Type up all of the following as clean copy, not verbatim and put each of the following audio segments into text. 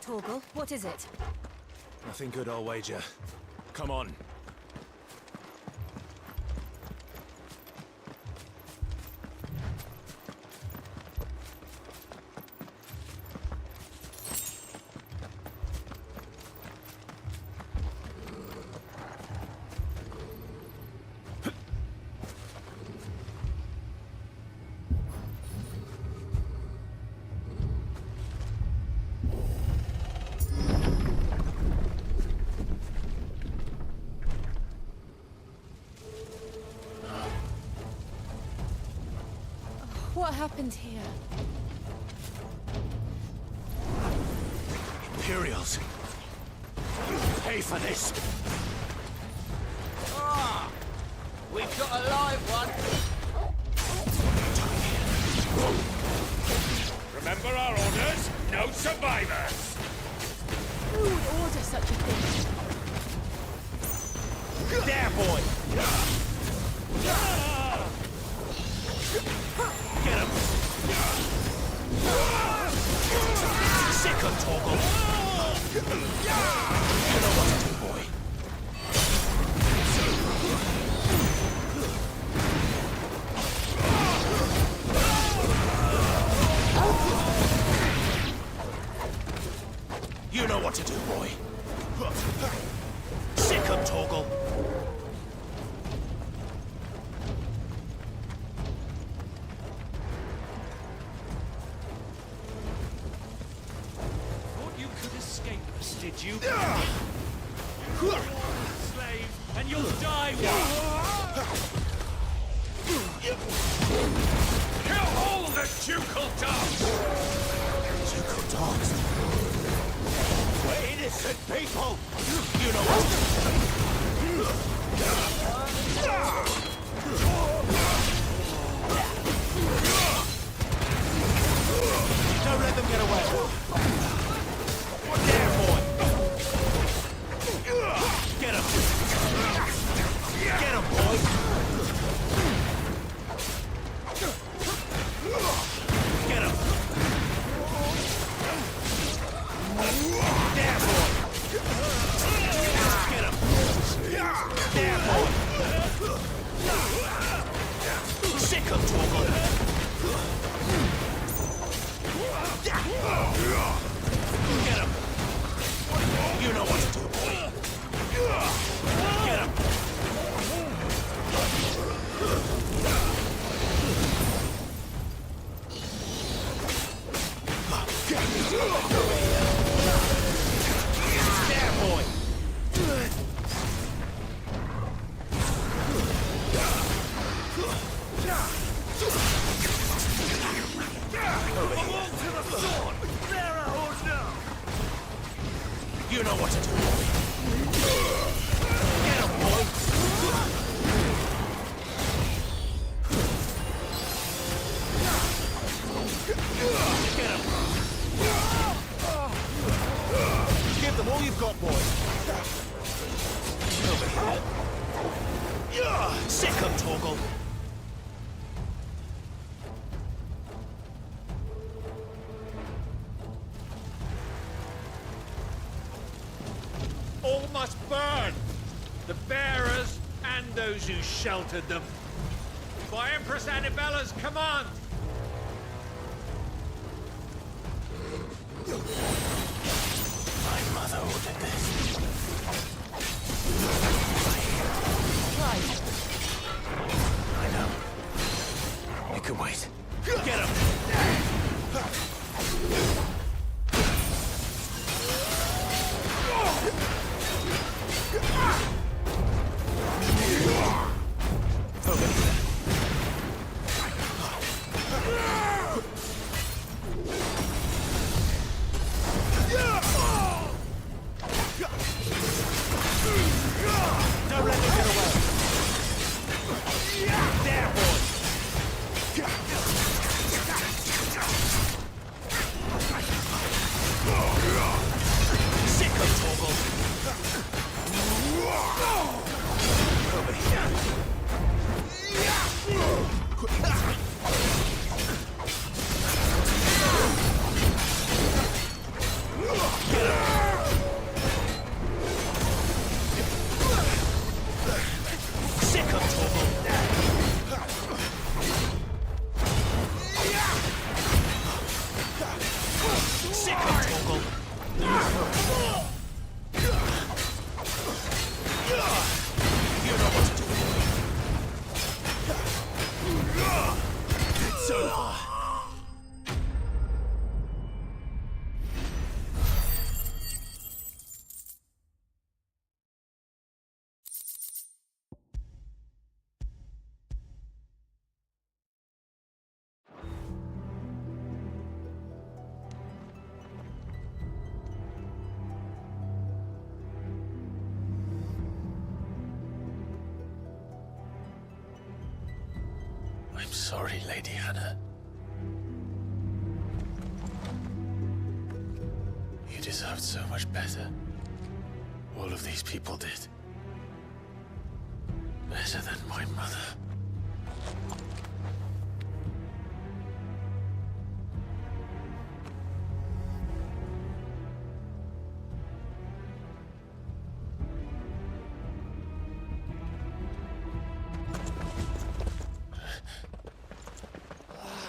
Torgal, what is it? Nothing good, I'll wager. Come on. What happened here? Imperials. You pay for this. Ah! We've got a live one! Remember our orders? No survivors! Who would order such a thing? There, boy! Get him! Sick of Torgal! You know what to do, boy. You know what to do, boy. Sick of Torgal! Did you? You're a slave, and you'll die one! Kill all the ducal dogs! Ducal dogs? We're innocent people! You know what? Don't let them get away! There, boy! Get him! Get him, boy! Get him! There, boy! Get him! There, boy! Sick of Torgal! Get him! You know what to do, boy! Get him! There, boy! Over here. To the sword! There, or no! You know what to do, boy. Get him, boy! Get him! Give them all you've got, boy. Over here. Sick of Torgal! All must burn! The bearers and those who sheltered them. By Empress Annibella's command! My mother ordered this. Right. I know. You can wait. Get him! Over here. I'm sorry, Lady Hannah. You deserved so much better. All of these people did. Better than my mother.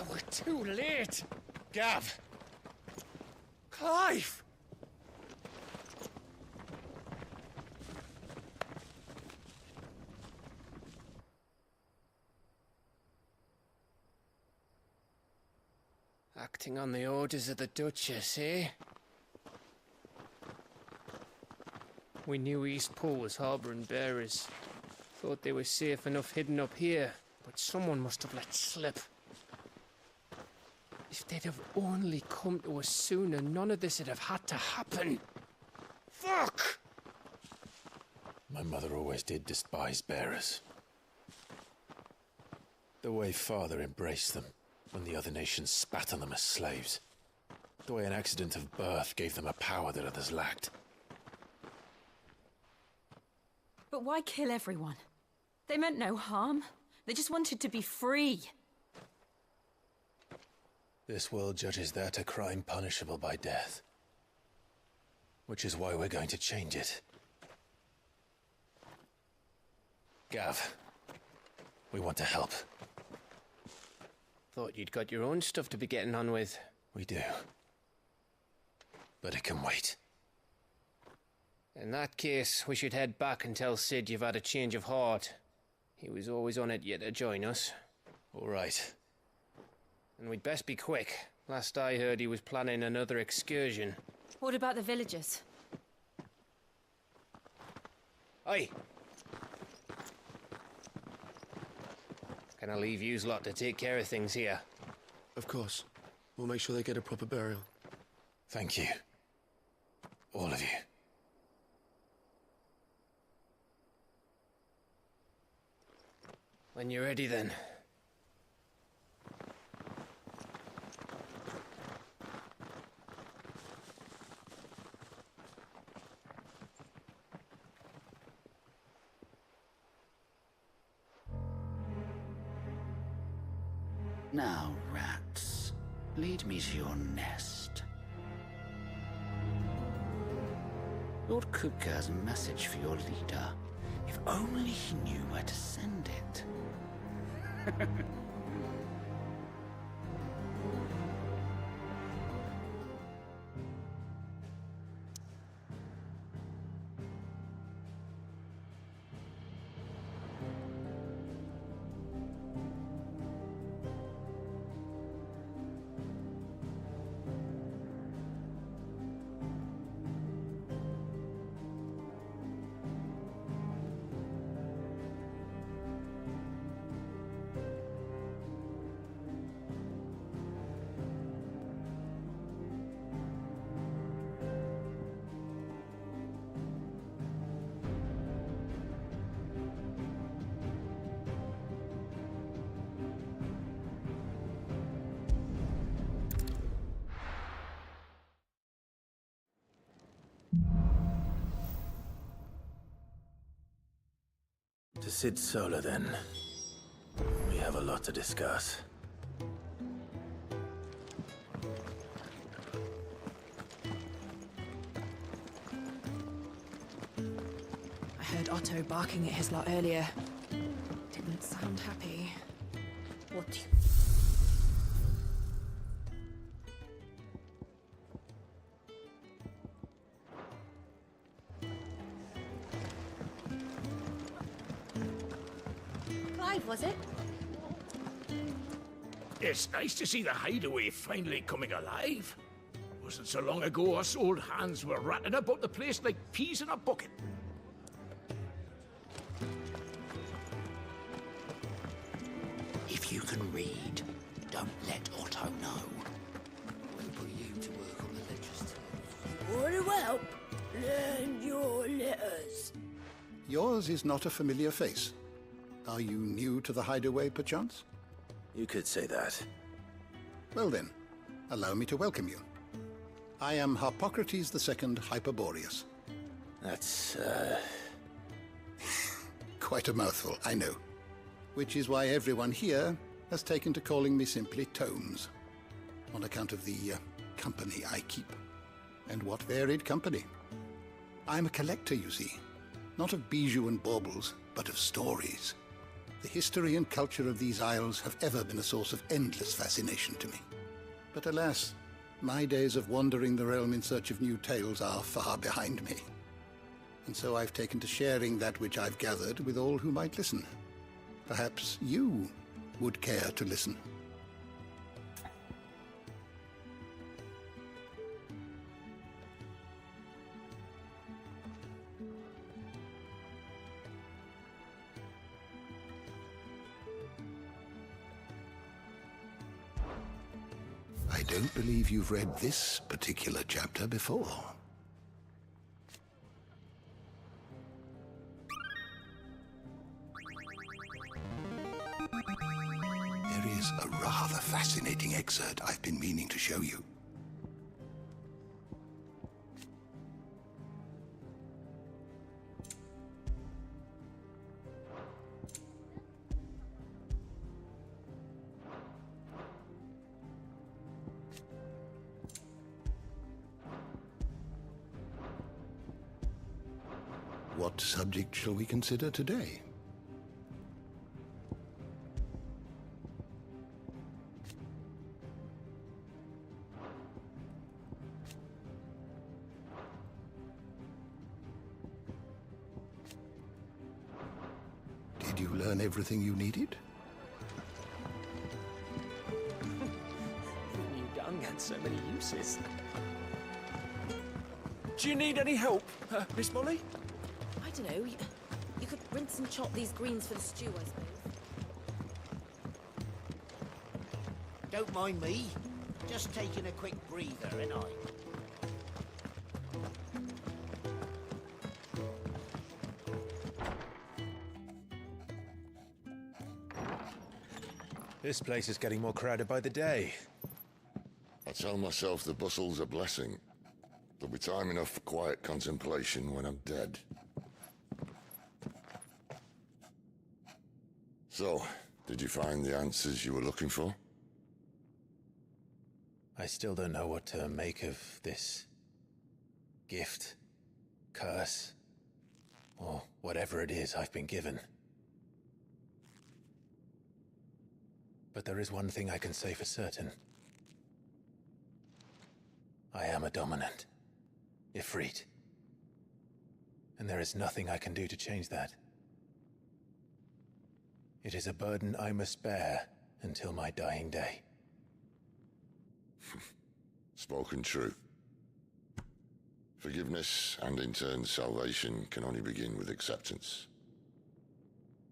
We're too late. Gav. Clive. Acting on the orders of the Duchess, eh? We knew East Pool was harbouring bearers. Thought they were safe enough hidden up here, but someone must have let slip. If they'd have only come to us sooner, none of this would have had to happen. Fuck! My mother always did despise bearers. The way Father embraced them, when the other nations spat on them as slaves. The way an accident of birth gave them a power that others lacked. But why kill everyone? They meant no harm. They just wanted to be free. This world judges that a crime punishable by death. Which is why we're going to change it. Gav, we want to help. Thought you'd got your own stuff to be getting on with. We do. But it can wait. In that case, we should head back and tell Sid you've had a change of heart. He was always on it yet to join us. All right. And we'd best be quick. Last I heard, he was planning another excursion. What about the villagers? Aye. Can I leave yous lot to take care of things here? Of course. We'll make sure they get a proper burial. Thank you. All of you. When you're ready, then. Now, rats, lead me to your nest. Lord Kupka has a message for your leader. If only he knew where to send it. To Sid Solar, then. We have a lot to discuss. I heard Otto barking at his lot earlier. Didn't sound happy. What? Clive, was it? It's nice to see the hideaway finally coming alive. Wasn't so long ago us old hands were ratting about the place like peas in a bucket. If you can read, don't let Otto know. We'll put you to work on the ledgers too. Want to help? Learn your letters. Yours is not a familiar face. Are you new to the hideaway, perchance? You could say that. Well then, allow me to welcome you. I am Harpocrates II Hyperboreus. That's, Quite a mouthful, I know. Which is why everyone here has taken to calling me simply Tomes, on account of the company I keep. And what varied company. I'm a collector, you see. Not of bijou and baubles, but of stories. The history and culture of these isles have ever been a source of endless fascination to me. But alas, my days of wandering the realm in search of new tales are far behind me. And so I've taken to sharing that which I've gathered with all who might listen. Perhaps you would care to listen. I don't believe you've read this particular chapter before. There is a rather fascinating excerpt I've been meaning to show you. What subject shall we consider today? Did you learn everything you needed? New gun had so many uses. Do you need any help, Miss Molly? I don't know. You could rinse and chop these greens for the stew, I suppose. Don't mind me. Just taking a quick breather, ain't I? This place is getting more crowded by the day. I tell myself the bustle's a blessing. There'll be time enough for quiet contemplation when I'm dead. So, did you find the answers you were looking for? I still don't know what to make of this gift, curse, or whatever it is I've been given. But there is one thing I can say for certain. I am a dominant, Ifrit. And there is nothing I can do to change that. It is a burden I must bear until my dying day. Spoken true. Forgiveness and in turn salvation can only begin with acceptance.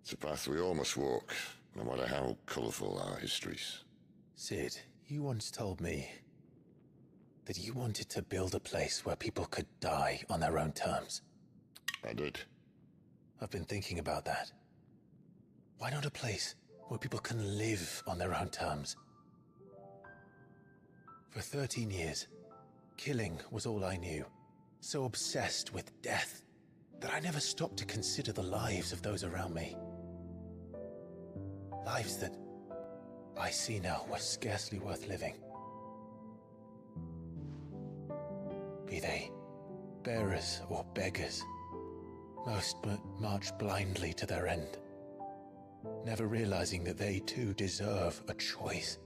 It's a path we all must walk, no matter how colourful our histories. Sid, you once told me that you wanted to build a place where people could die on their own terms. I did. I've been thinking about that. Why not a place where people can live on their own terms? For 13 years, killing was all I knew. So obsessed with death that I never stopped to consider the lives of those around me. Lives that I see now were scarcely worth living. Be they bearers or beggars, most march blindly to their end, never realizing that they too deserve a choice.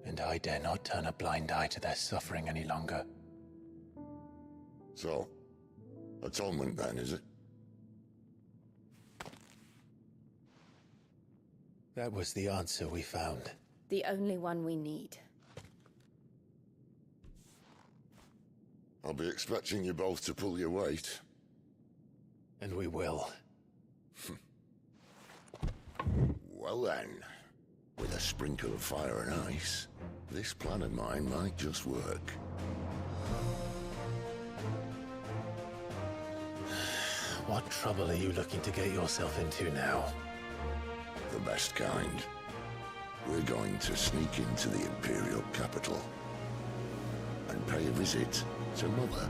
And I dare not turn a blind eye to their suffering any longer. So, atonement then, is it? That was the answer we found. The only one we need. I'll be expecting you both to pull your weight. And we will. Well then, with a sprinkle of fire and ice, this plan of mine might just work. What trouble are you looking to get yourself into now? the best kind. We're going to sneak into the Imperial capital and pay a visit to Mother.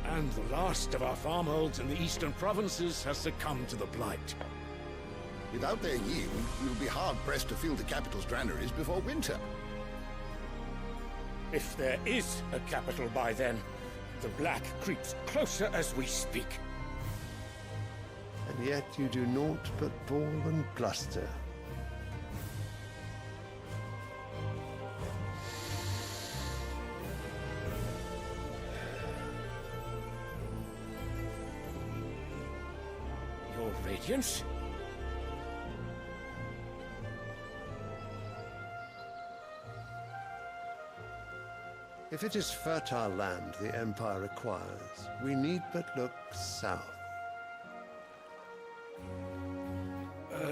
And the last of our farmholds in the eastern provinces has succumbed to the blight. Without their yield, you'll be hard-pressed to fill the capital's granaries before winter. If there is a capital by then, the black creeps closer as we speak. And yet you do naught but bawl and bluster. Your Radiance? If it is fertile land the Empire requires, we need but look south.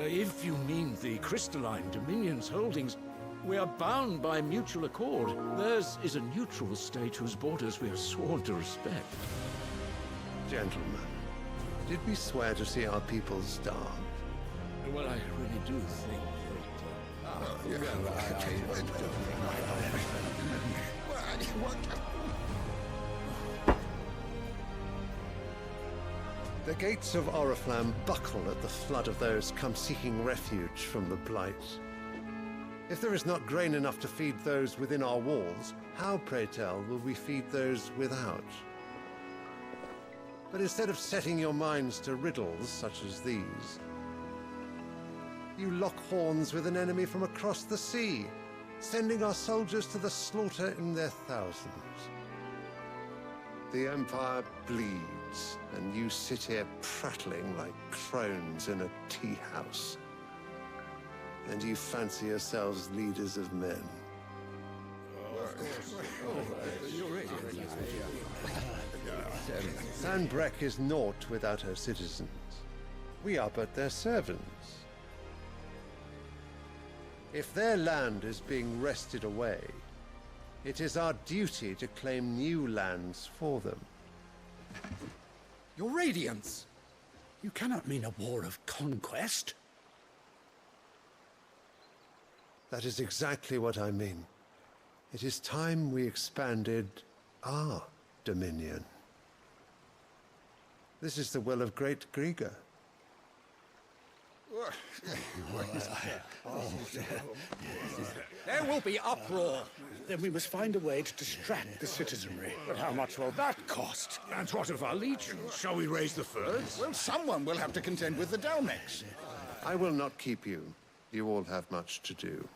If you mean the crystalline Dominion's holdings, we are bound by mutual accord. Theirs is a neutral state whose borders we are sworn to respect. Gentlemen, did we swear to see our people starve? Well, I really do think The gates of Oriflamme buckle at the flood of those come seeking refuge from the blight. If there is not grain enough to feed those within our walls, how, pray tell, will we feed those without? But instead of setting your minds to riddles such as these, you lock horns with an enemy from across the sea, sending our soldiers to the slaughter in their thousands. The Empire bleeds, and you sit here prattling like crones in a tea house. And you fancy yourselves leaders of men. Sanbreque is naught without her citizens. We are but their servants. If their land is being wrested away, it is our duty to claim new lands for them. Your Radiance! You cannot mean a war of conquest. That is exactly what I mean. It is time we expanded our dominion. This is the will of great Grieger. There will be uproar. Then we must find a way to distract the citizenry. But how much will that cost? And what of our legions? Shall we raise the furs? Well, someone will have to contend with the Dalmex. I will not keep you. You all have much to do.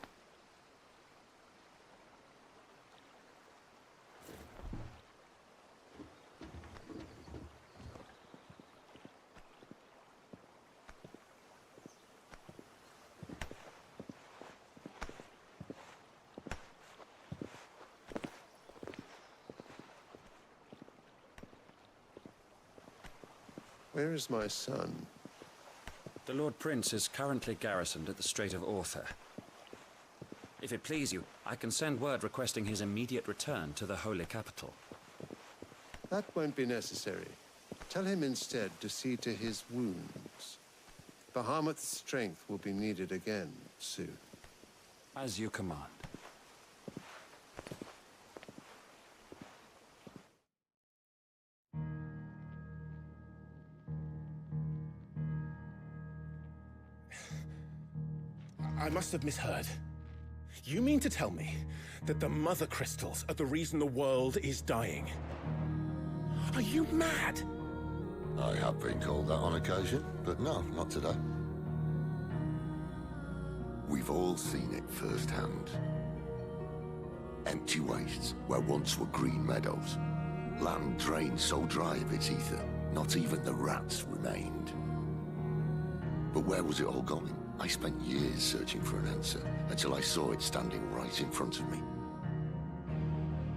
Where is my son? The Lord Prince is currently garrisoned at the Strait of Arthur. If it please you, I can send word requesting his immediate return to the Holy Capital. That won't be necessary. Tell him instead to see to his wounds. Bahamut's strength will be needed again soon. As you command. I must have misheard. You mean to tell me that the Mother Crystals are the reason the world is dying? Are you mad? I have been called that on occasion, but no, not today. We've all seen it firsthand. Empty wastes where once were green meadows. Land drained so dry of its ether, not even the rats remained. But where was it all going? I spent years searching for an answer, until I saw it standing right in front of me.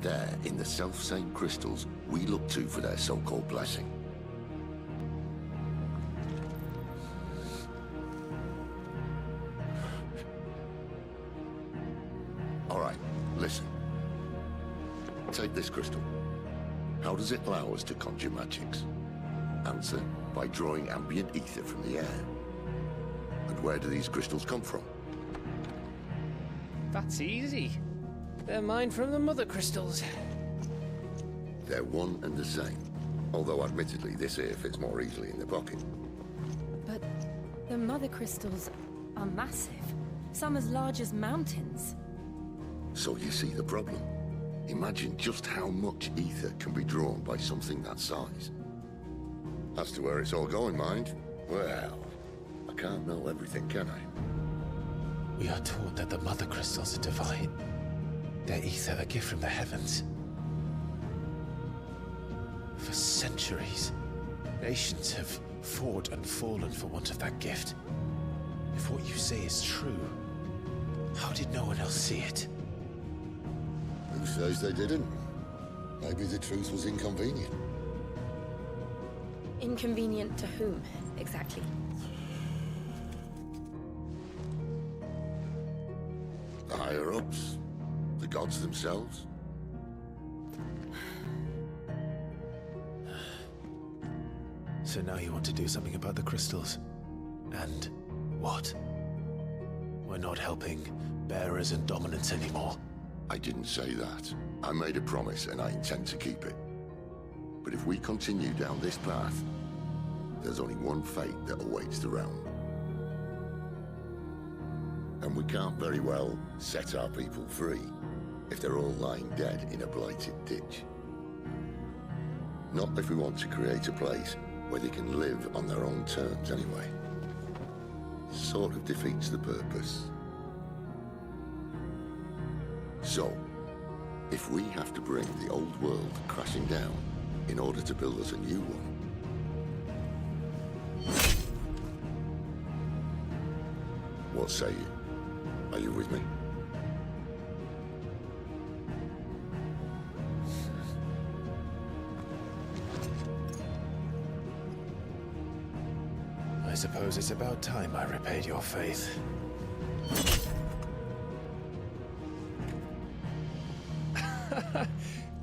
They're in the self-same crystals we look to for their so-called blessing. All right, listen. Take this crystal. How does it allow us to conjure magics? Answer, by drawing ambient ether from the air. And where do these crystals come from? That's easy. They're mined from the mother crystals. They're one and the same. Although admittedly, this here fits more easily in the pocket. But the mother crystals are massive. Some as large as mountains. So you see the problem. Imagine just how much ether can be drawn by something that size. As to where it's all going, mind, well, I can't know everything, can I? We are taught that the mother crystals are divine. Their ether a gift from the heavens. For centuries, nations have fought and fallen for want of that gift. If what you say is true, how did no one else see it? Who says they didn't? Maybe the truth was inconvenient. Inconvenient to whom, exactly? The higher-ups? The gods themselves? So now you want to do something about the crystals? And what? We're not helping bearers and dominants anymore. I didn't say that. I made a promise and I intend to keep it. But if we continue down this path, there's only one fate that awaits the realm. And we can't very well set our people free if they're all lying dead in a blighted ditch. Not if we want to create a place where they can live on their own terms anyway. Sort of defeats the purpose. So, if we have to bring the old world crashing down in order to build us a new one, what say you? Are you with me? I suppose it's about time I repaid your faith.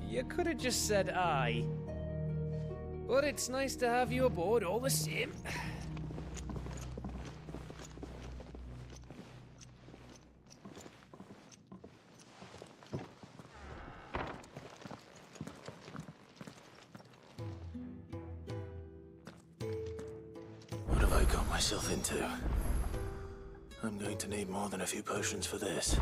You could have just said aye. But it's nice to have you aboard all the same. What have I got myself into? I'm going to need more than a few potions for this.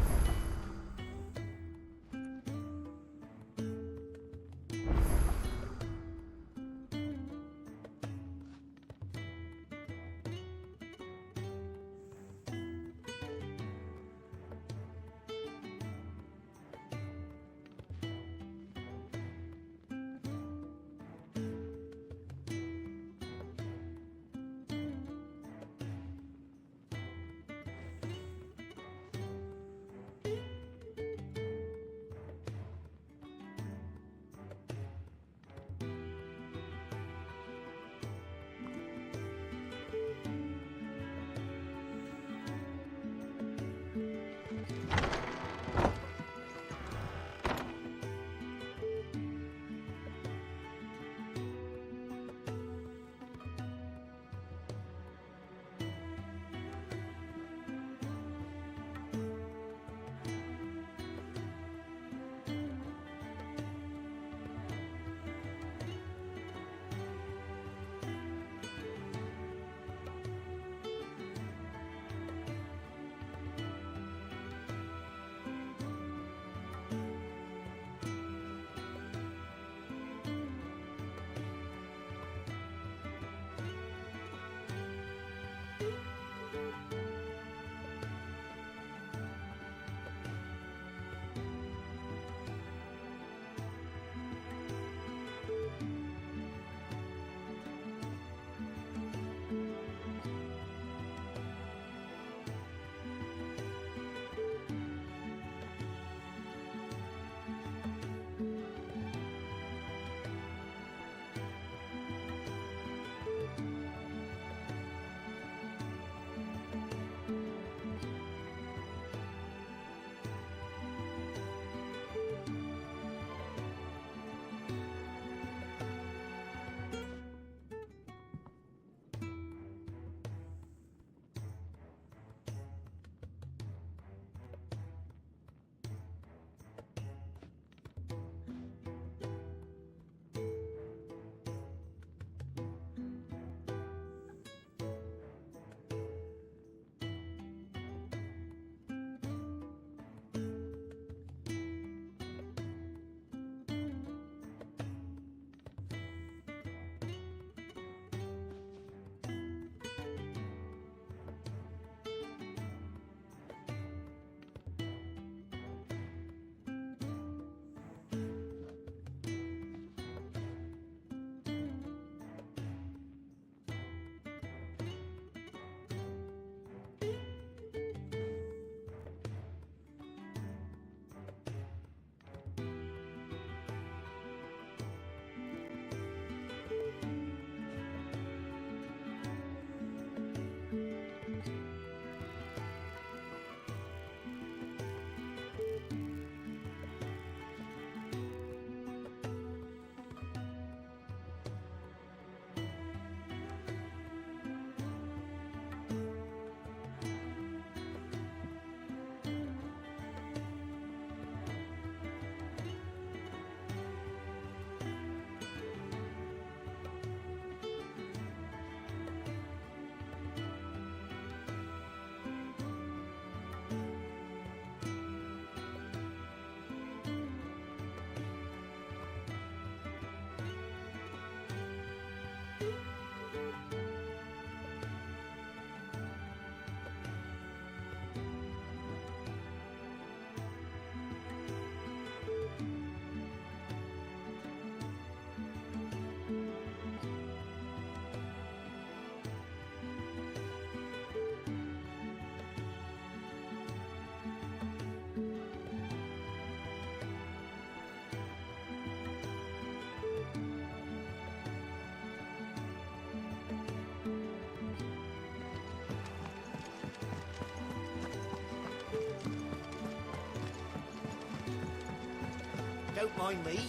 Don't mind me.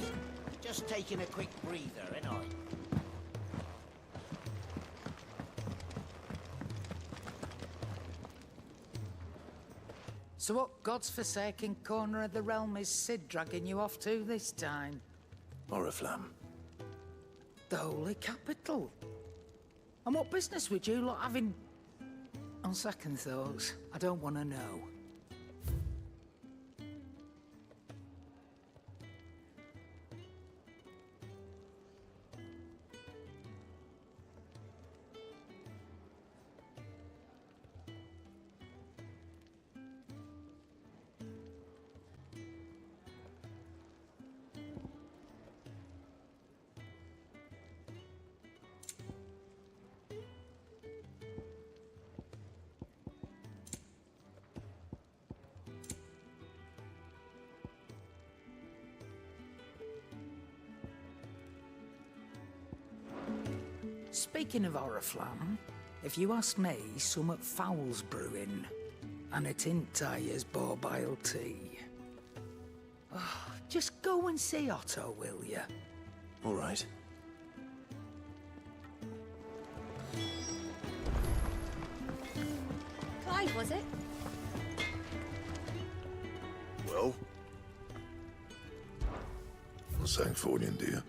Just taking a quick breather, ain't I? So what god's-forsaken corner of the realm is Cid dragging you off to this time? Oriflamme. The holy capital. And what business would you lot having... On second thoughts, I don't want to know. Speaking of Oriflamme, if you ask me, summat foul's brewing. And it ain't Tyre's borbile tea. Oh, just go and see Otto, will you? All right. Clive, was it? Well? What's Sancfordian, dear?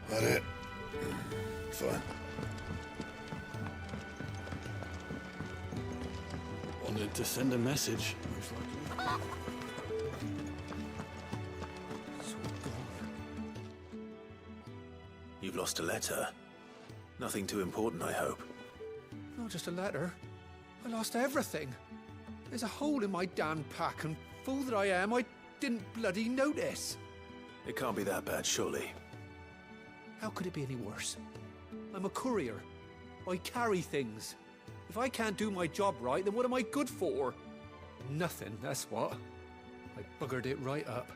That it? Fine. Wanted to send a message. You've lost a letter. Nothing too important, I hope. Not just a letter. I lost everything. There's a hole in my damn pack, and fool that I am, I didn't bloody notice. It can't be that bad, surely. How could it be any worse? I'm a courier. I carry things. If I can't do my job right, then what am I good for? Nothing, that's what. I buggered it right up.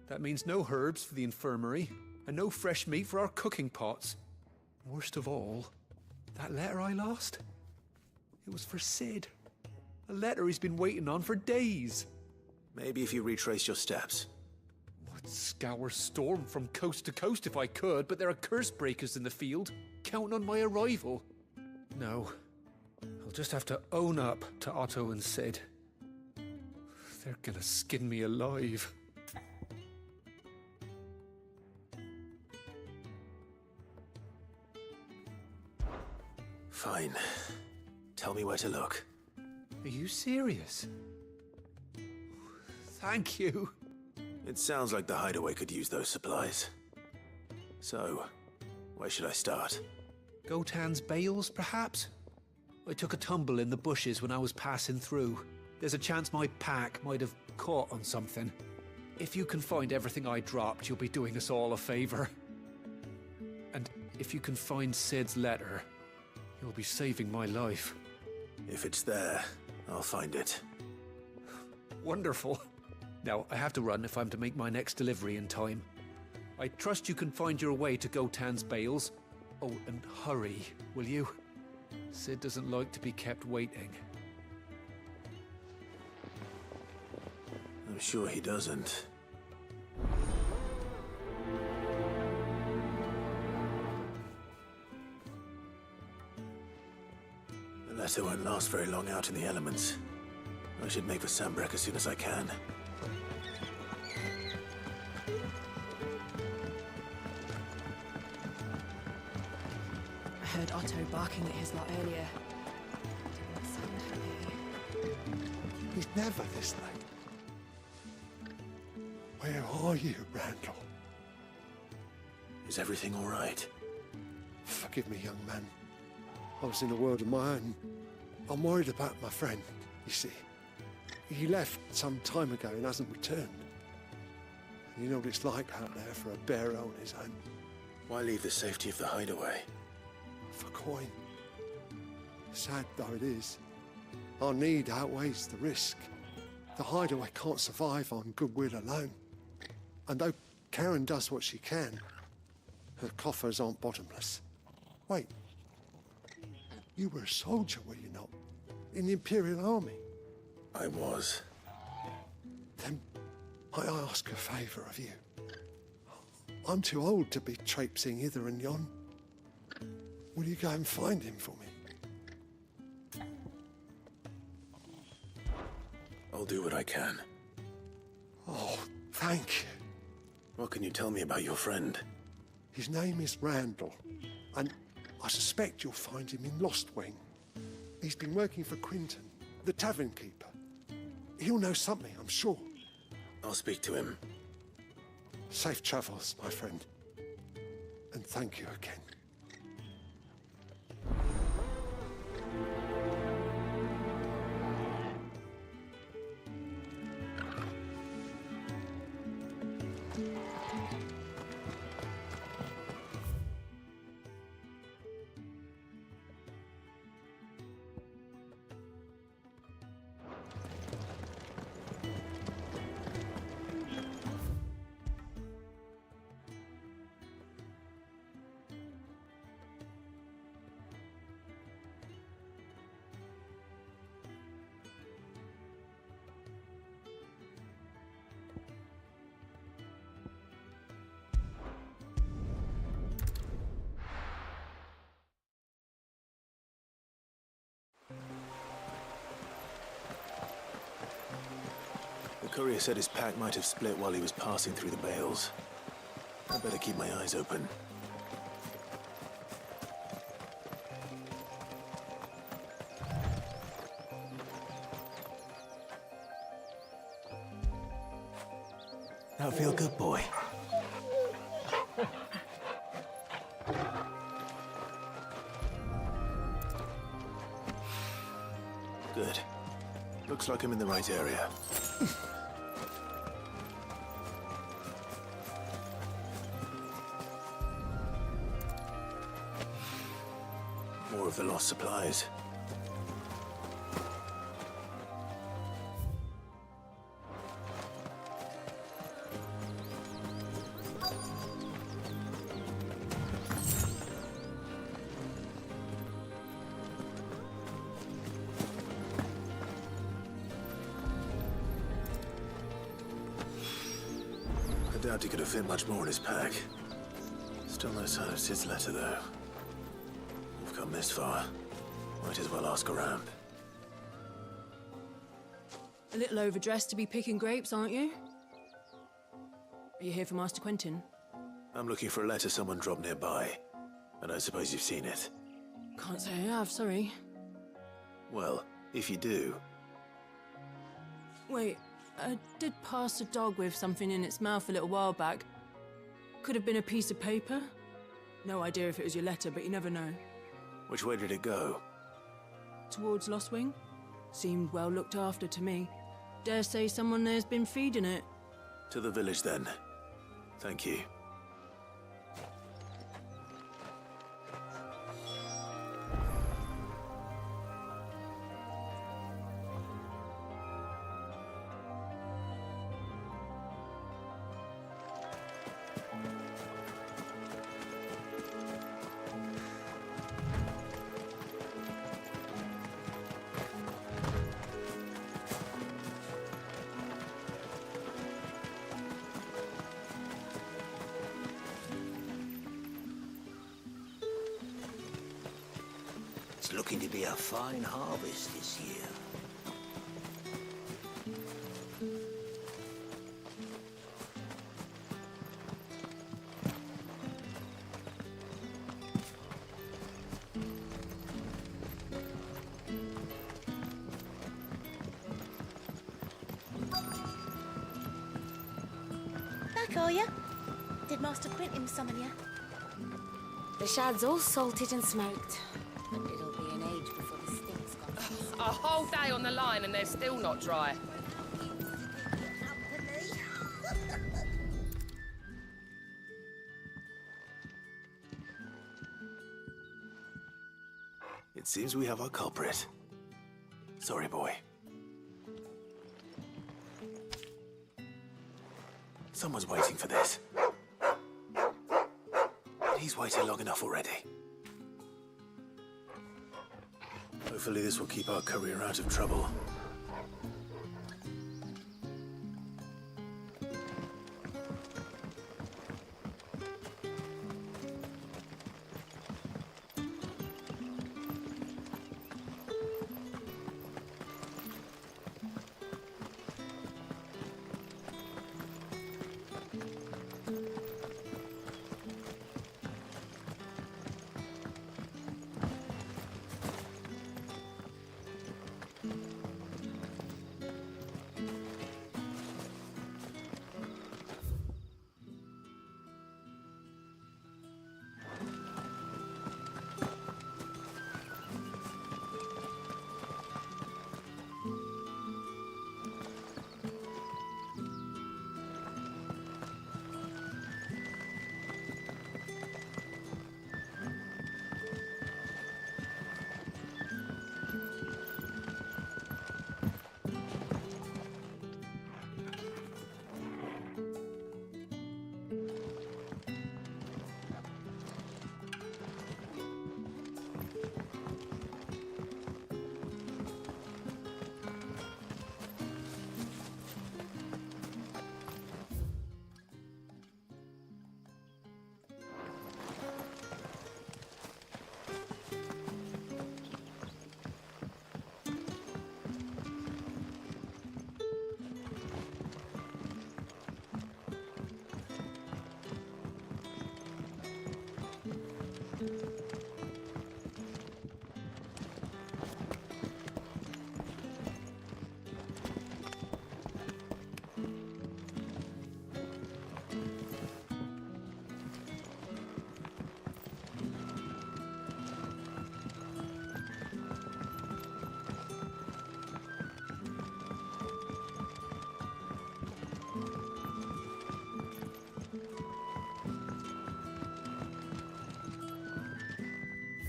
That means no herbs for the infirmary, and no fresh meat for our cooking pots. Worst of all, that letter I lost? It was for Cid. A letter he's been waiting on for days. Maybe if you retrace your steps. I'd scour Storm from coast to coast if I could, but there are curse breakers in the field, counting on my arrival. No, I'll just have to own up to Otto and Cid. They're gonna skin me alive. Fine. Tell me where to look. Are you serious? Thank you. It sounds like the hideaway could use those supplies. So, where should I start? Gotan's bales, perhaps? I took a tumble in the bushes when I was passing through. There's a chance my pack might have caught on something. If you can find everything I dropped, you'll be doing us all a favor. And if you can find Cid's letter, you'll be saving my life. If it's there, I'll find it. Wonderful. Now, I have to run if I'm to make my next delivery in time. I trust you can find your way to Gotan's bales. Oh, and hurry, will you? Cid doesn't like to be kept waiting. I'm sure he doesn't. The letter won't last very long out in the elements. I should make for Sambrek as soon as I can. I heard Otto barking at his lot earlier. Didn't sound happy. He's never this late. Where are you, Randall? Is everything all right? Forgive me, young man. I was in a world of my own. I'm worried about my friend, you see. He left some time ago and hasn't returned. And you know what it's like out there for a bearer on his own. Why leave the safety of the hideaway? For coin. Sad though it is, our need outweighs the risk. The hideaway can't survive on goodwill alone. And though Karen does what she can. Her coffers aren't bottomless. Wait. You were a soldier, were you not? In the Imperial Army? I was. Then I ask a favour of you. I'm too old to be traipsing hither and yon. Will you go and find him for me? I'll do what I can. Oh, thank you. What can you tell me about your friend? His name is Randall, and I suspect you'll find him in Lost Wing. He's been working for Quinton, the tavern keeper. He'll know something, I'm sure. I'll speak to him. Safe travels, my friend. And thank you again. The courier said his pack might have split while he was passing through the bales. I better keep my eyes open. That feel good, boy? Good. Looks like I'm in the right area. More of the lost supplies. I doubt he could have fit much more in his pack. Still no sign of Sid's letter, though. We've come this far. Might as well ask around. A little overdressed to be picking grapes, aren't you? Are you here for Master Quentin? I'm looking for a letter someone dropped nearby. I don't suppose you've seen it. Can't say I have, sorry. Well, if you do... Wait, I did pass a dog with something in its mouth a little while back. Could have been a piece of paper. No idea if it was your letter, but you never know. Which way did it go? Towards Lost Wing. Seemed well looked after to me. Dare say someone there's been feeding it. To the village, then. Thank you. It's looking to be a fine harvest this year. Back, are ya? Did Master Quentin summon ya? The shad's all salted and smoked. But it'll be an age before the stink's gone. A whole day on the line and they're still not dry. It seems we have our culprit. Sorry, boy. Someone's waiting for this. He's waited long enough already. Hopefully this will keep our courier out of trouble.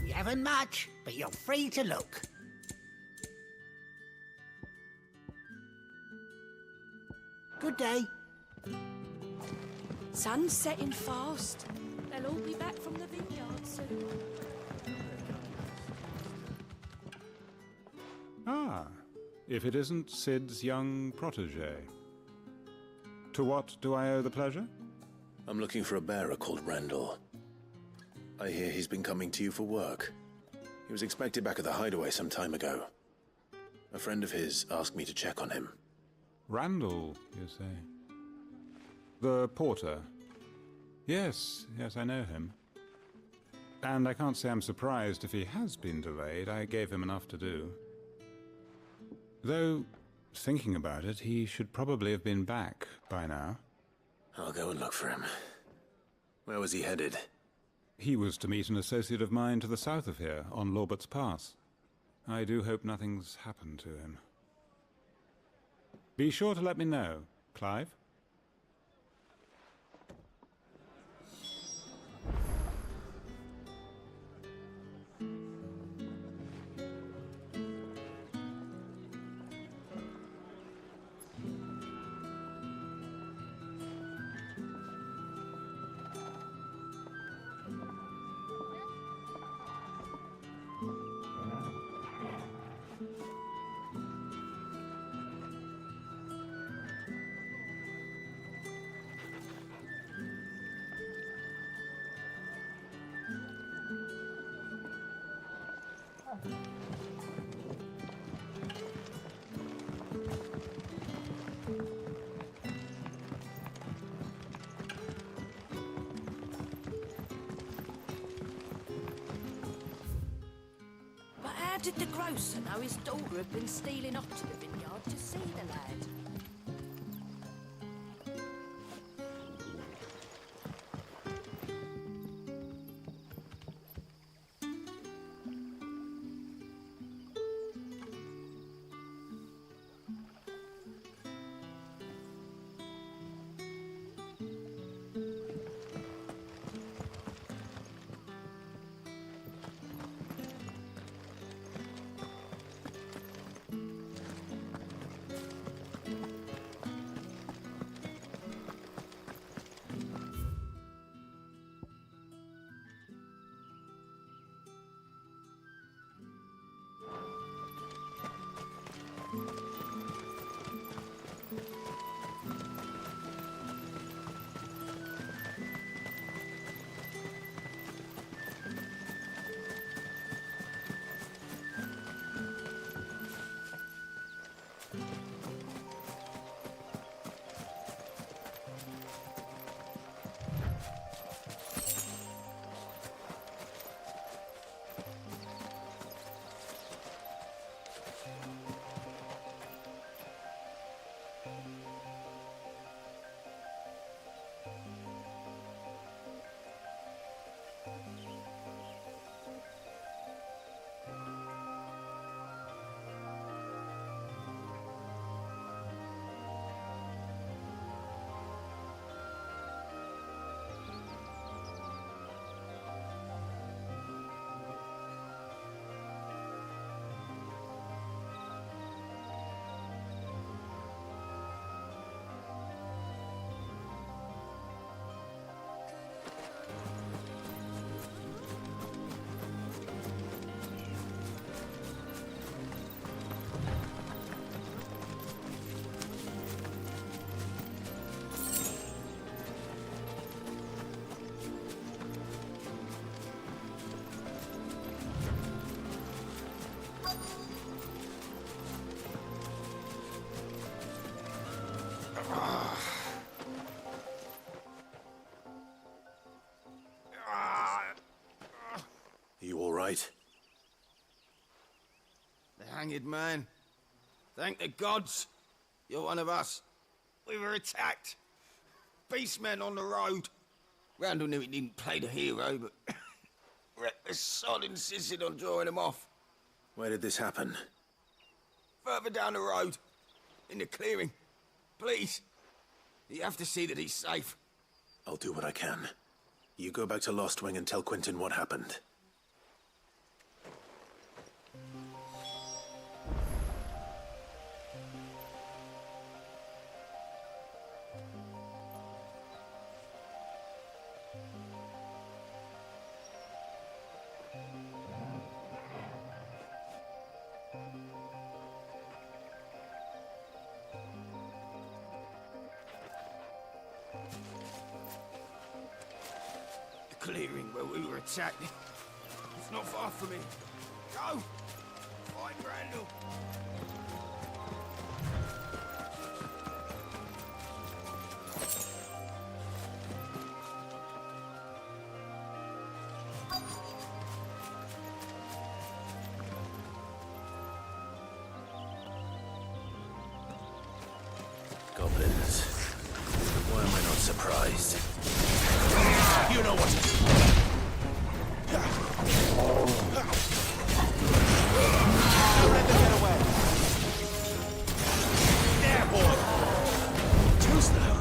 You haven't much, but you're free to look. Good day. Sun's setting fast. They'll all be back from the vineyard soon. Ah, if it isn't Sid's young protege. To what do I owe the pleasure? I'm looking for a bearer called Randall. I hear he's been coming to you for work. He was expected back at the hideaway some time ago. A friend of his asked me to check on him. Randall, you say? The porter? Yes, I know him. And I can't say I'm surprised if he has been delayed. I gave him enough to do. Though, thinking about it, he should probably have been back by now. I'll go and look for him. Where was he headed? He was to meet an associate of mine to the south of here, on Lorbert's Pass. I do hope nothing's happened to him. Be sure to let me know, Clive. How did the grocer know his daughter had been stealing off to the vineyard to see the lad? right? The hanged man. Thank the gods. You're one of us. We were attacked. Beastmen on the road. Randall knew he didn't play the hero, but the sod insisted on drawing him off. Where did this happen? Further down the road. In the clearing. Please. You have to see that he's safe. I'll do what I can. You go back to Lost Wing and tell Quentin what happened. Clearing where we were attacked. It's not far from here. Go! Find Randall! Goblins. Why am I not surprised? You know what to do. Don't let them get away. There, boy. Choose them.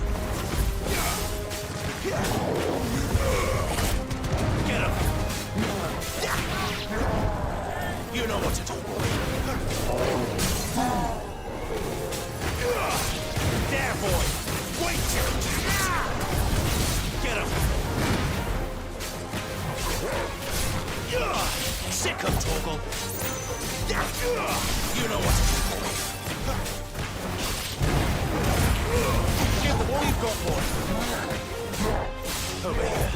Get him. You know what to do. There, boy. Wait. Get him. Sick him, Torgal. You know what to do, boy. Give them all you've got, boy. Over here.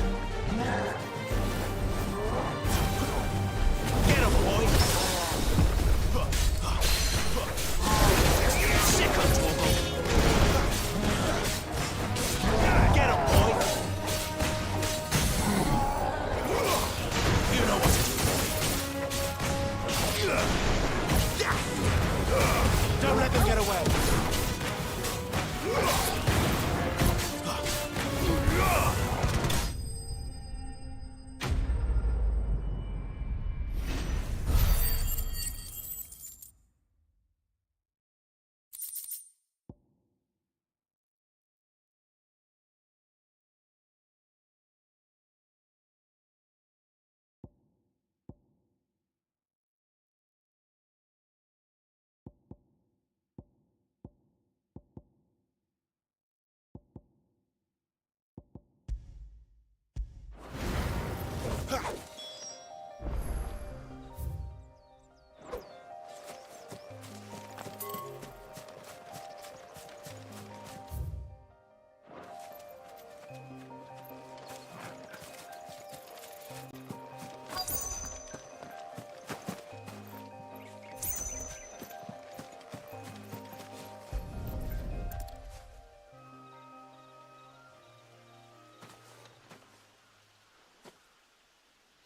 Get him, boy. Sick him, Torgal. Get him, boy. You know what to do. Don't let them get away.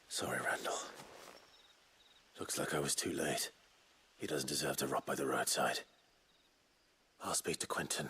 Sorry, Randall. Looks like I was too late. He doesn't deserve to rot by the roadside. I'll speak to Quentin.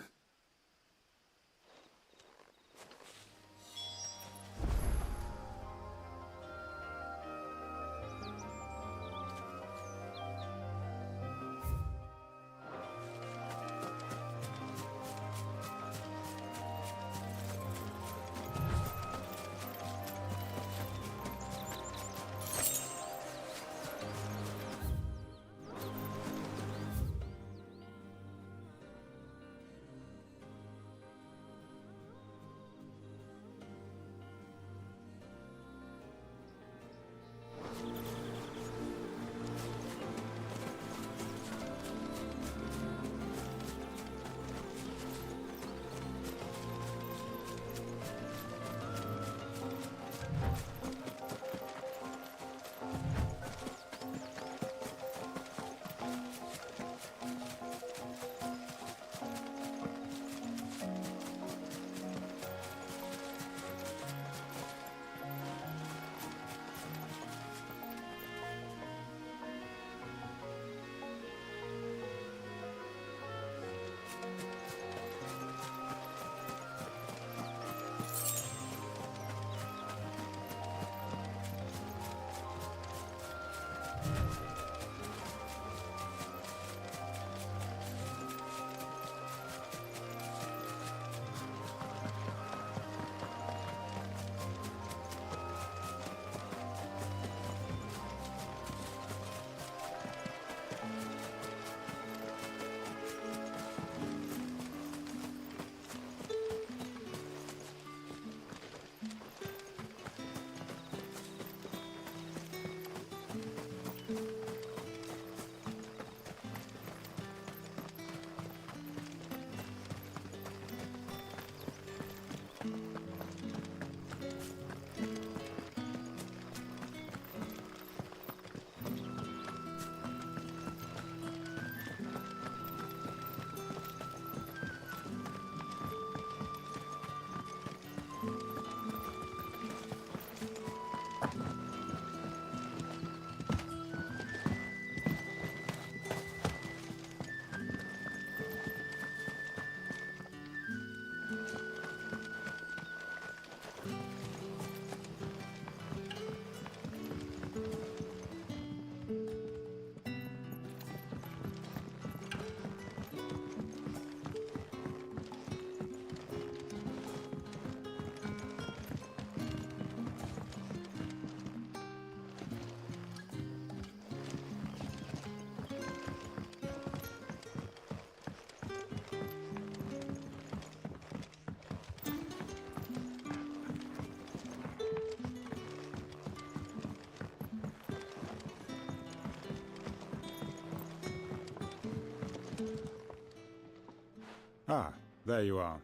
Ah, there you are.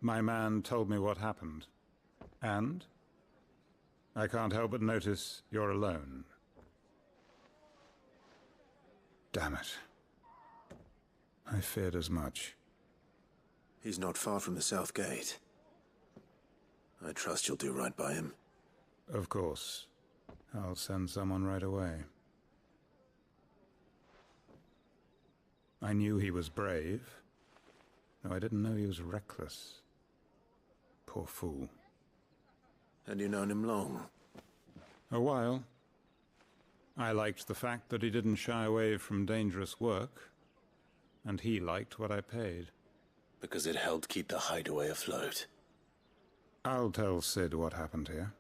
My man told me what happened. And? I can't help but notice you're alone. Damn it. I feared as much. He's not far from the South Gate. I trust you'll do right by him. Of course. I'll send someone right away. I knew he was brave, though I didn't know he was reckless. Poor fool. And you known him long? A while. I liked the fact that he didn't shy away from dangerous work, and he liked what I paid. Because it helped keep the hideaway afloat. I'll tell Sid what happened here.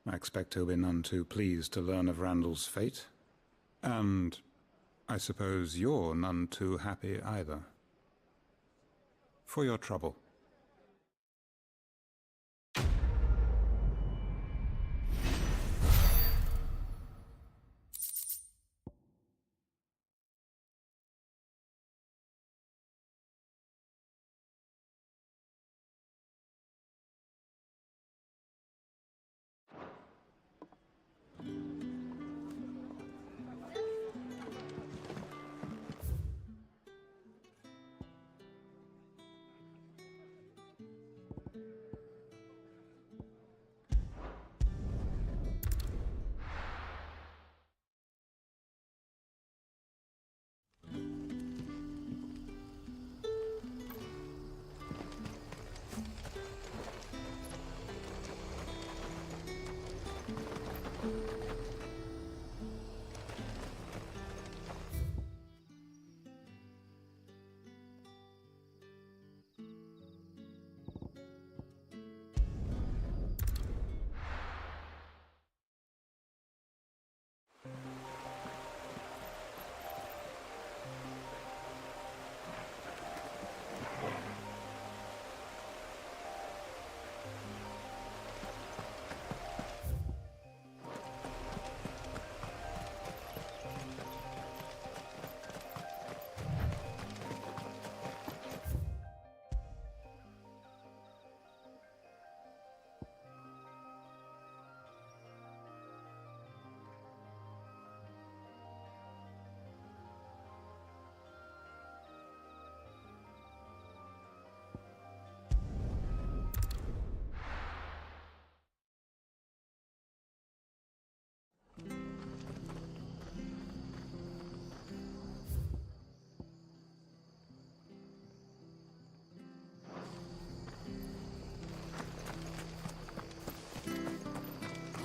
I expect he'll be none too pleased to learn of Randall's fate. And I suppose you're none too happy either. For your trouble.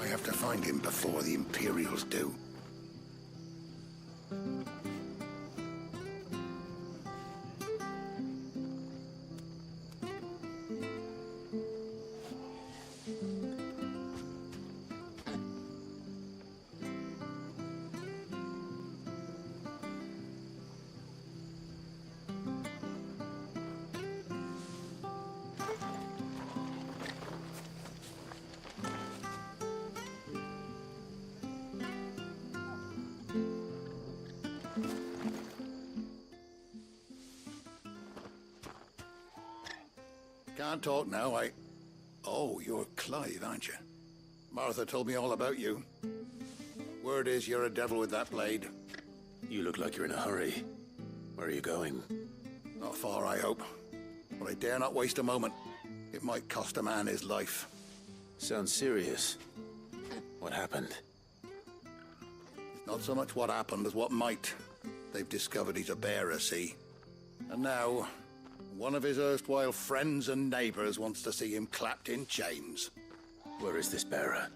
I have to find him before the Imperials do. Can't talk now, Oh, you're Clive, aren't you? Martha told me all about you. Word is you're a devil with that blade. You look like you're in a hurry. Where are you going? Not far, I hope. But I dare not waste a moment. It might cost a man his life. Sounds serious. What happened? It's not so much what happened as what might. They've discovered he's a bearer, see? And now, one of his erstwhile friends and neighbors wants to see him clapped in chains. Where is this bearer?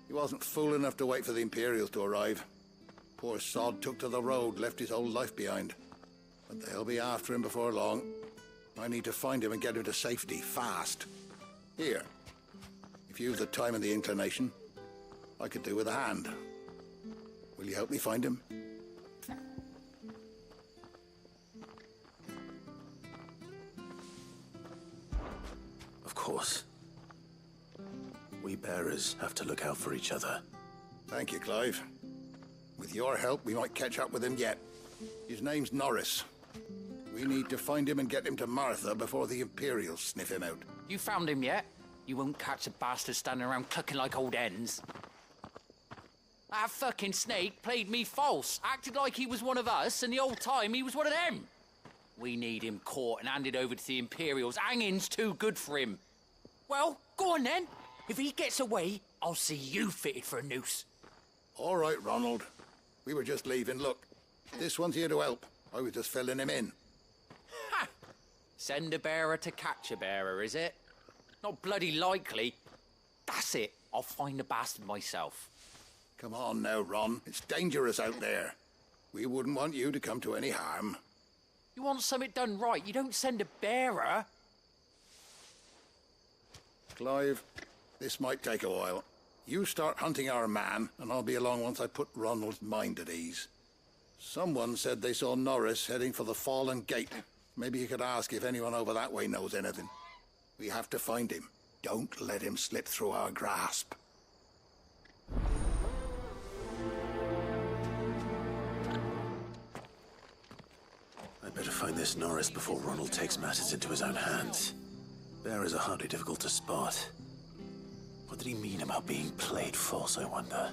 He wasn't fool enough to wait for the Imperials to arrive. Poor sod took to the road, left his whole life behind. But they'll be after him before long. I need to find him and get him to safety, fast. Here, if you've the time and the inclination, I could do with a hand. Will you help me find him? Of course. We bearers have to look out for each other. Thank you, Clive. With your help, we might catch up with him yet. His name's Norris. We need to find him and get him to Martha before the Imperials sniff him out. You found him yet? You won't catch a bastard standing around clucking like old hens. That fucking snake played me false, acted like he was one of us, and the whole time he was one of them. We need him caught and handed over to the Imperials. Hanging's too good for him. Well, go on then. If he gets away, I'll see you fitted for a noose. All right, Ronald. We were just leaving. Look, this one's here to help. I was just filling him in. Ha! Send a bearer to catch a bearer, is it? Not bloody likely. That's it. I'll find the bastard myself. Come on now, Ron. It's dangerous out there. We wouldn't want you to come to any harm. You want something done right, you don't send a bearer. Clive, this might take a while. You start hunting our man, and I'll be along once I put Ronald's mind at ease. Someone said they saw Norris heading for the Fallen Gate. Maybe you could ask if anyone over that way knows anything. We have to find him. Don't let him slip through our grasp. I'd better find this Norris before Ronald takes matters into his own hands. Bearers are hardly difficult to spot. What did he mean about being played false, I wonder?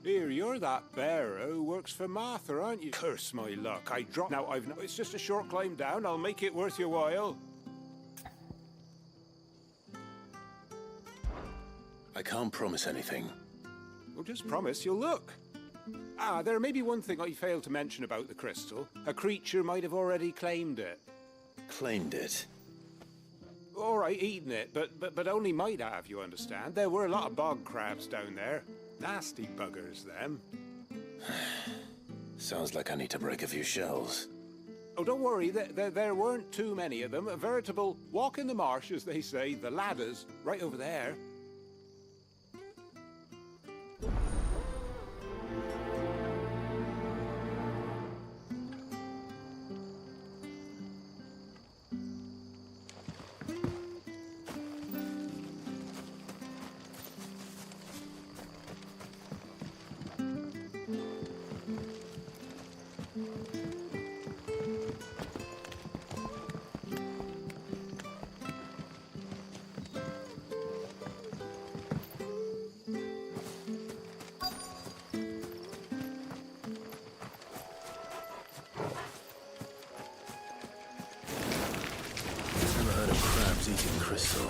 Here, you're that bearer who works for Martha, aren't you? Curse my luck. I dropped. Now, it's just a short climb down. I'll make it worth your while. I can't promise anything. Well, just promise you'll look. Ah, there may be one thing I failed to mention about the crystal. A creature might have already claimed it. Claimed it? All right, eaten it, but only might have, you understand. There were a lot of bog crabs down there. Nasty buggers, them. Sounds like I need to break a few shells. Oh, don't worry, there weren't too many of them. A veritable walk in the marsh, as they say, the ladders, right over there. Eating crystal.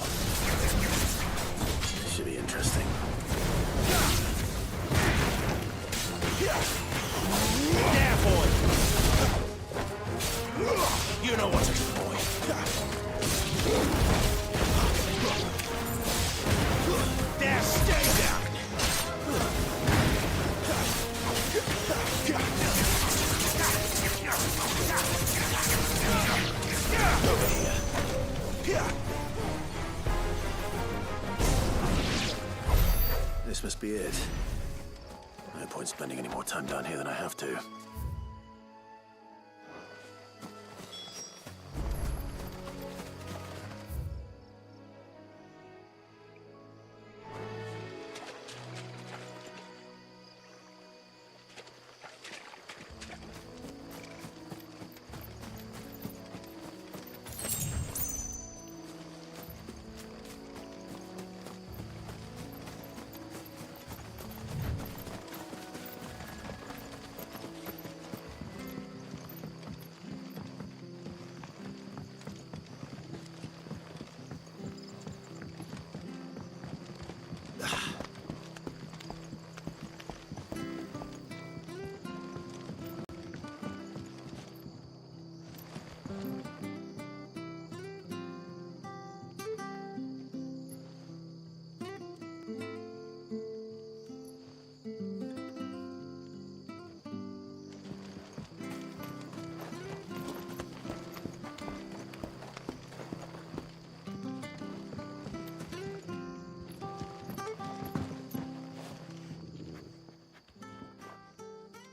This should be interesting. There, boy! You know what to do, boy. There, stay down! Over here. This must be it. No point spending any more time down here than I have to.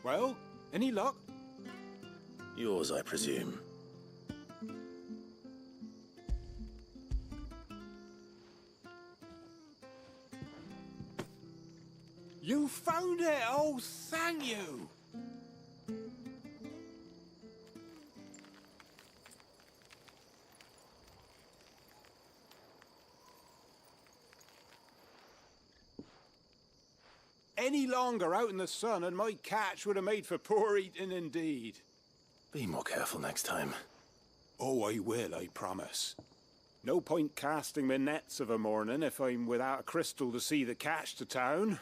Well, any luck? Yours, I presume. You found it! Oh, thank you! Any longer out in the sun and my catch would have made for poor eating indeed. Be more careful next time. Oh, I will, I promise. No point casting my nets of a morning if I'm without a crystal to see the catch to town.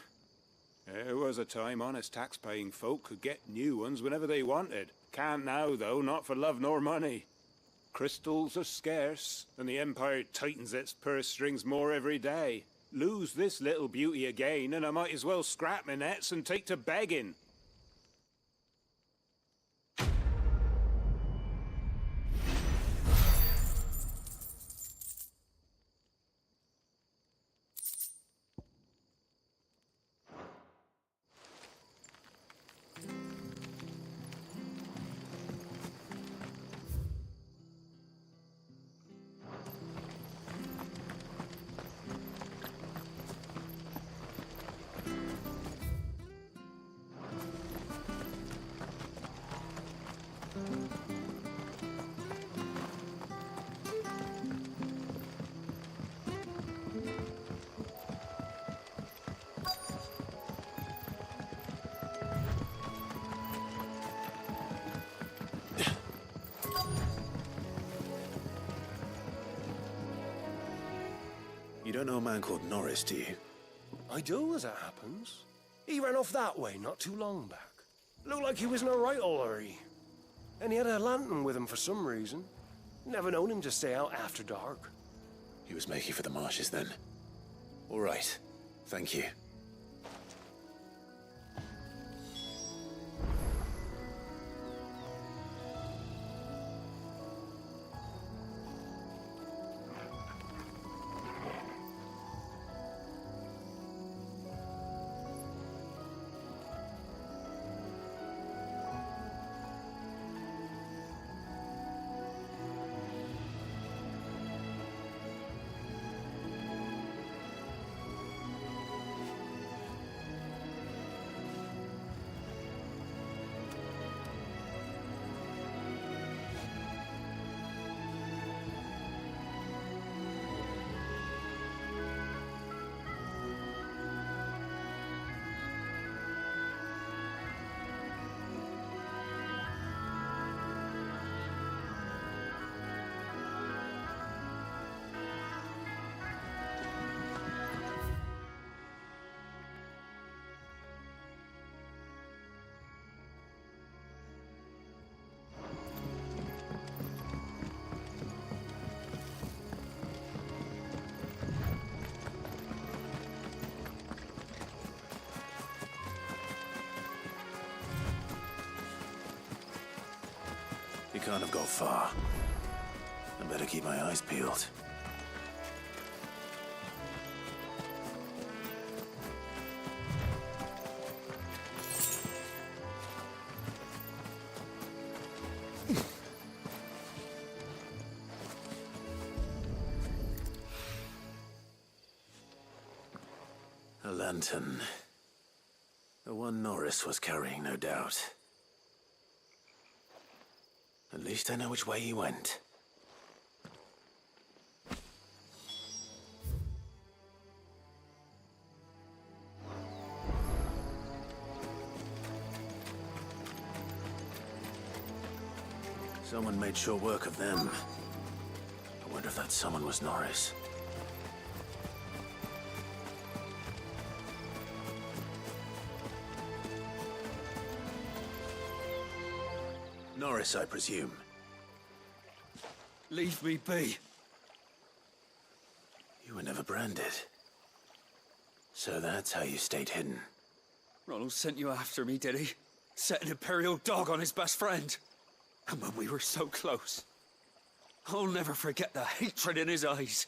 There was a time honest tax-paying folk could get new ones whenever they wanted. Can't now, though, not for love nor money. Crystals are scarce, and the Empire tightens its purse strings more every day. Lose this little beauty again, and I might as well scrap my nets and take to begging. You don't know a man called Norris, do you? I do, as it happens. He ran off that way not too long back. Looked like he was in a right hurry. And he had a lantern with him for some reason. Never known him to stay out after dark. He was making for the marshes then. All right. Thank you. He can't have got far. I better keep my eyes peeled. A lantern. The one Norris was carrying, no doubt. At least I know which way he went. Someone made short work of them. I wonder if that someone was Norris. Norris, I presume. Leave me be. You were never branded. So that's how you stayed hidden. Ronald sent you after me, did he? Set an Imperial dog on his best friend. And when we were so close. I'll never forget the hatred in his eyes.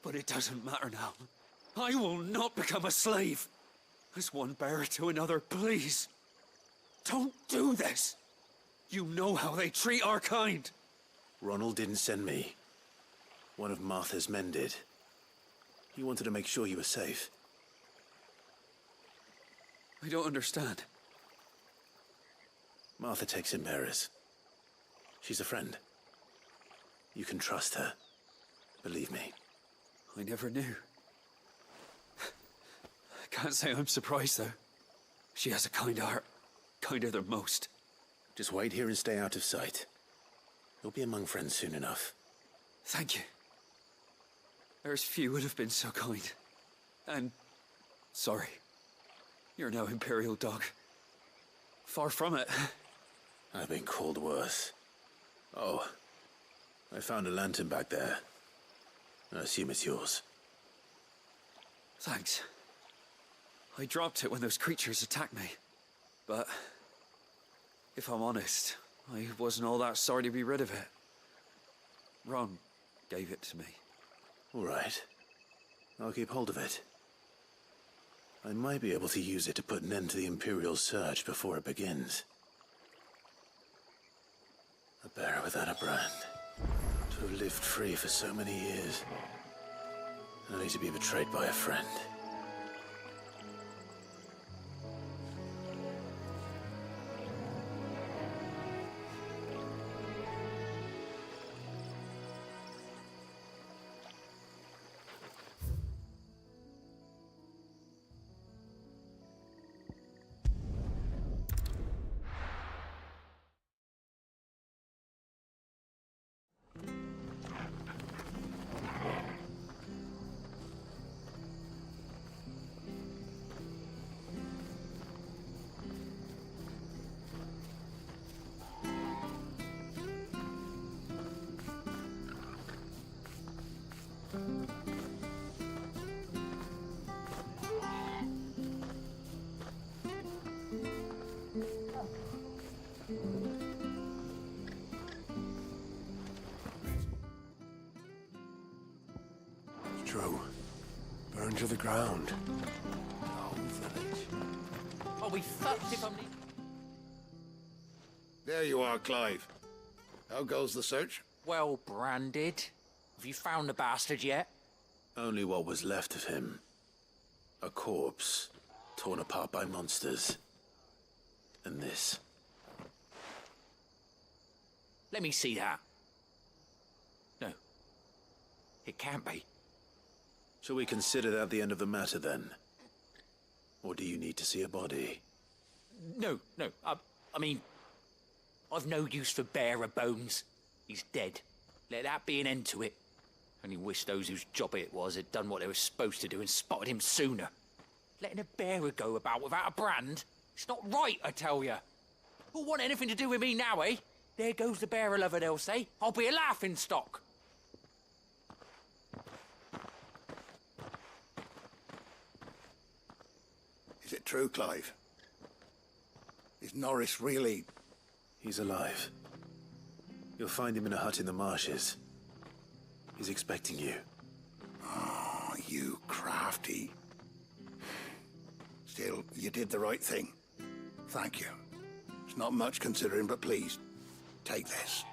But it doesn't matter now. I will not become a slave. As one bearer to another, please. Don't do this! You know how they treat our kind! Ronald didn't send me. One of Martha's men did. He wanted to make sure you were safe. I don't understand. Martha takes in bearers. She's a friend. You can trust her. Believe me. I never knew. I can't say I'm surprised, though. She has a kind heart. Kinder than most. Just wait here and stay out of sight. You'll be among friends soon enough. Thank you. There's few would have been so kind. And... sorry. You're no Imperial dog. Far from it. I've been called worse. Oh, I found a lantern back there. I assume it's yours. Thanks. I dropped it when those creatures attacked me. But... if I'm honest, I wasn't all that sorry to be rid of it. Ron gave it to me. All right. I'll keep hold of it. I might be able to use it to put an end to the Imperial search before it begins. A bearer without a brand. To have lived free for so many years. Only to be betrayed by a friend. True. Burned to the ground. The whole village. I'll be fucked if I'm... There you are, Clive. How goes the search? Well branded. Have you found the bastard yet? Only what was left of him. A corpse, torn apart by monsters. And this. Let me see that. No. It can't be. Shall we consider that the end of the matter, then? Or do you need to see a body? No. I mean... I've no use for bearer bones. He's dead. Let that be an end to it. Only wish those whose job it was had done what they were supposed to do and spotted him sooner. Letting a bearer go about without a brand? It's not right, I tell you. Who'll want anything to do with me now, eh? There goes the bearer lover, they'll say. I'll be a laughing stock. Is it true, Clive? Is Norris really... He's alive. You'll find him in a hut in the marshes. He's expecting you. Oh, you crafty. Still, you did the right thing. Thank you. It's not much considering, but please, take this.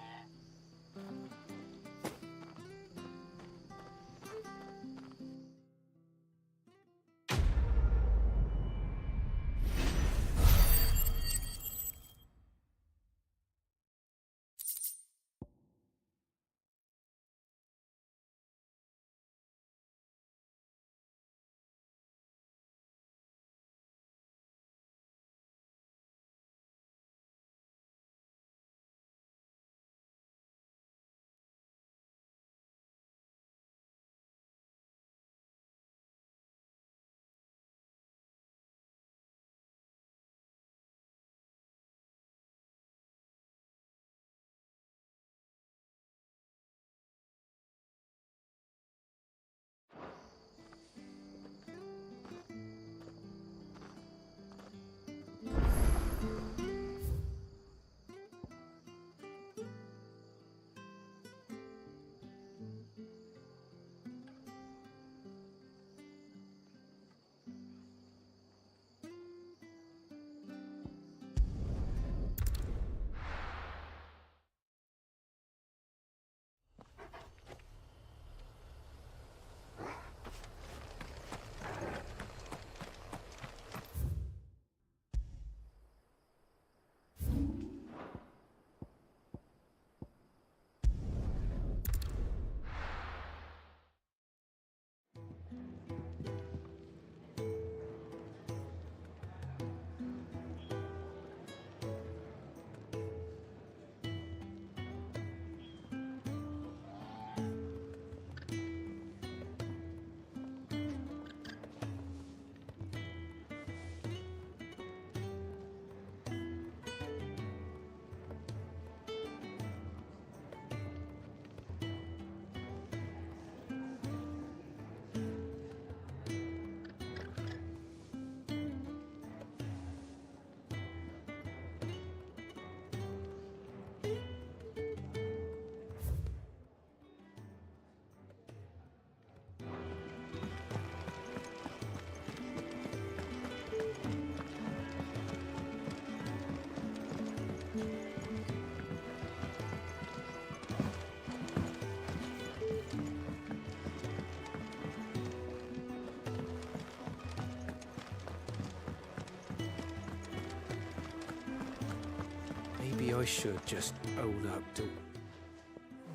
I should just own up to...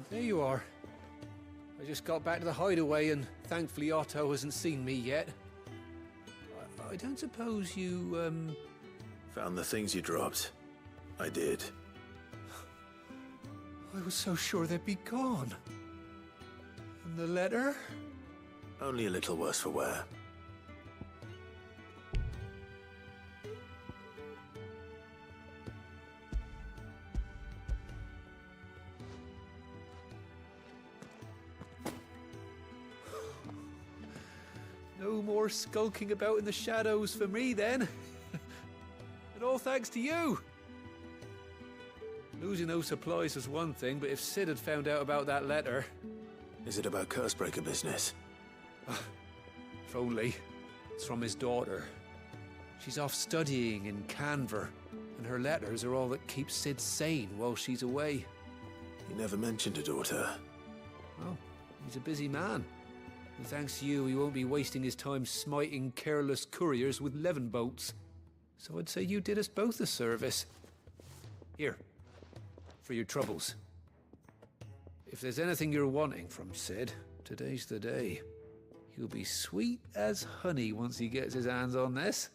There you are. I just got back to the hideaway and thankfully Otto hasn't seen me yet. I don't suppose you, Found the things you dropped. I did. I was so sure they'd be gone. And the letter? Only a little worse for wear. No more skulking about in the shadows for me, then. And all thanks to you. Losing those supplies was one thing, but if Sid had found out about that letter... Is it about Cursebreaker business? If only. It's from his daughter. She's off studying in Canver, and her letters are all that keeps Sid sane while she's away. He never mentioned a daughter. Oh, he's a busy man. And thanks to you, he won't be wasting his time smiting careless couriers with levin boats. So I'd say you did us both a service. Here, for your troubles. If there's anything you're wanting from Sid, today's the day. He'll be sweet as honey once he gets his hands on this.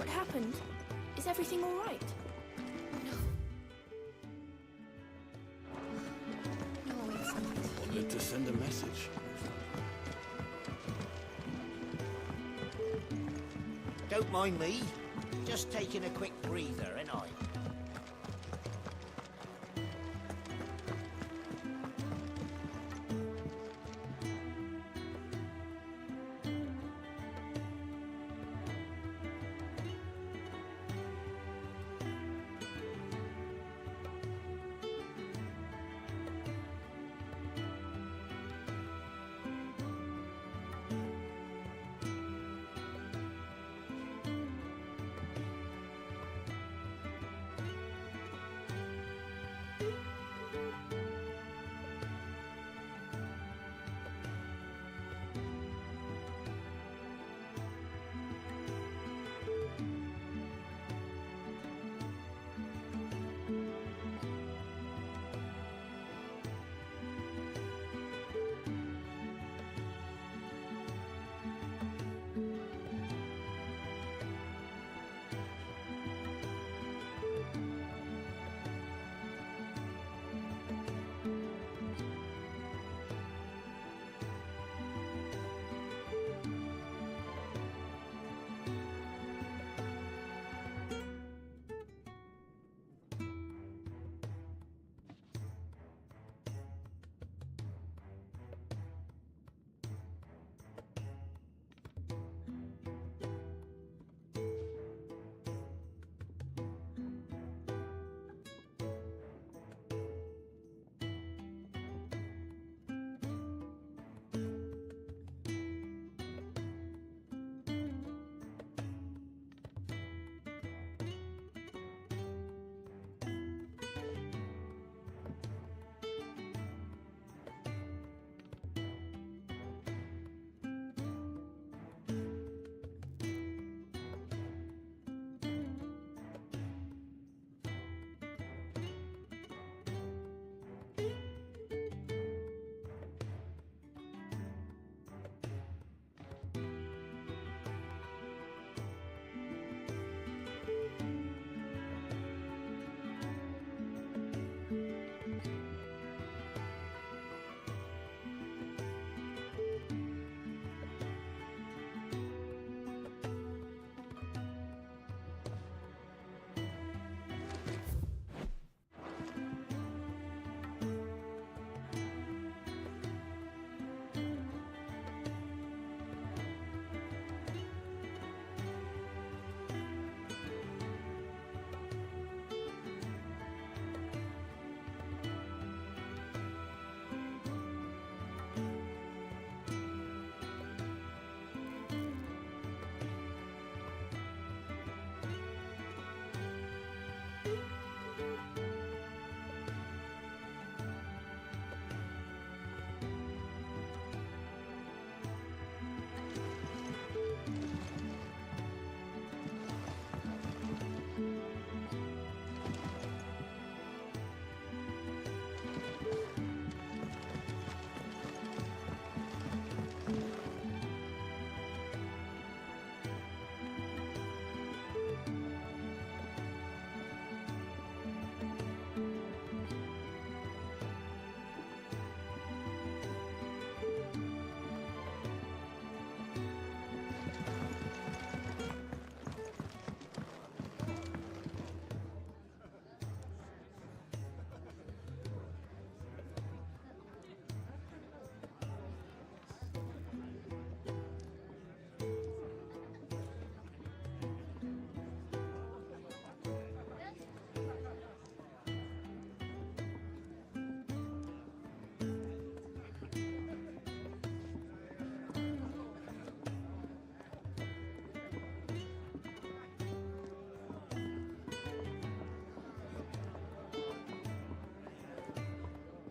What happened? Is everything all right? No, it's not. Wanted to send a message. Don't mind me. Just taking a quick breather, ain't I?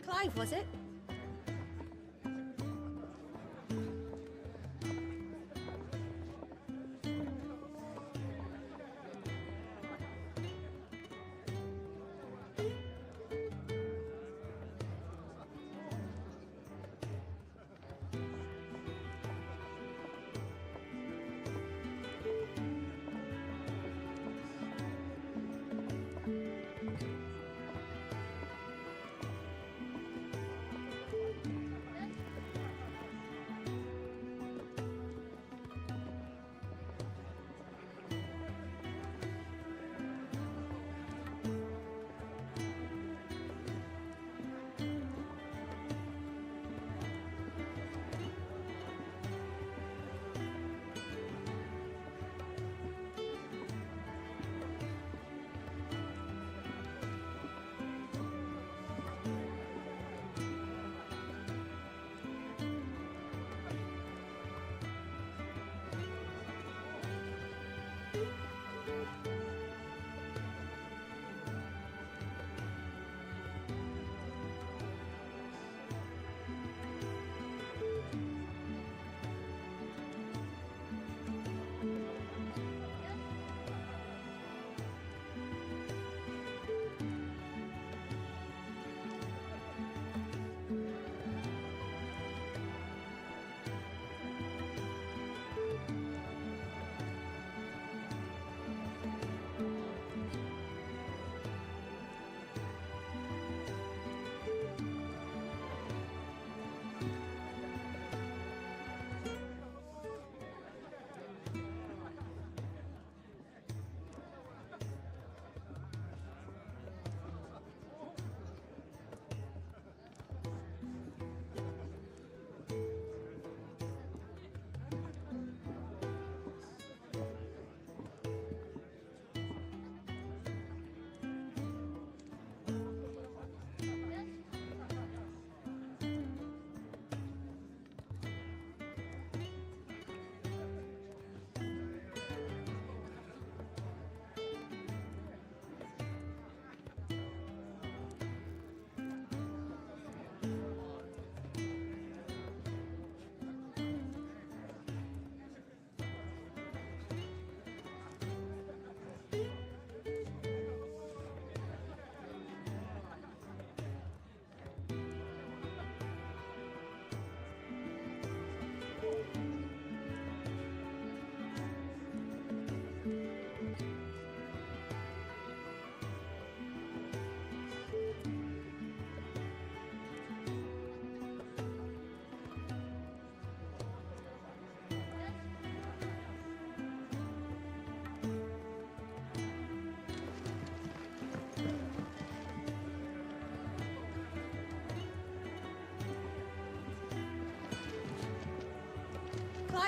Clive, was it?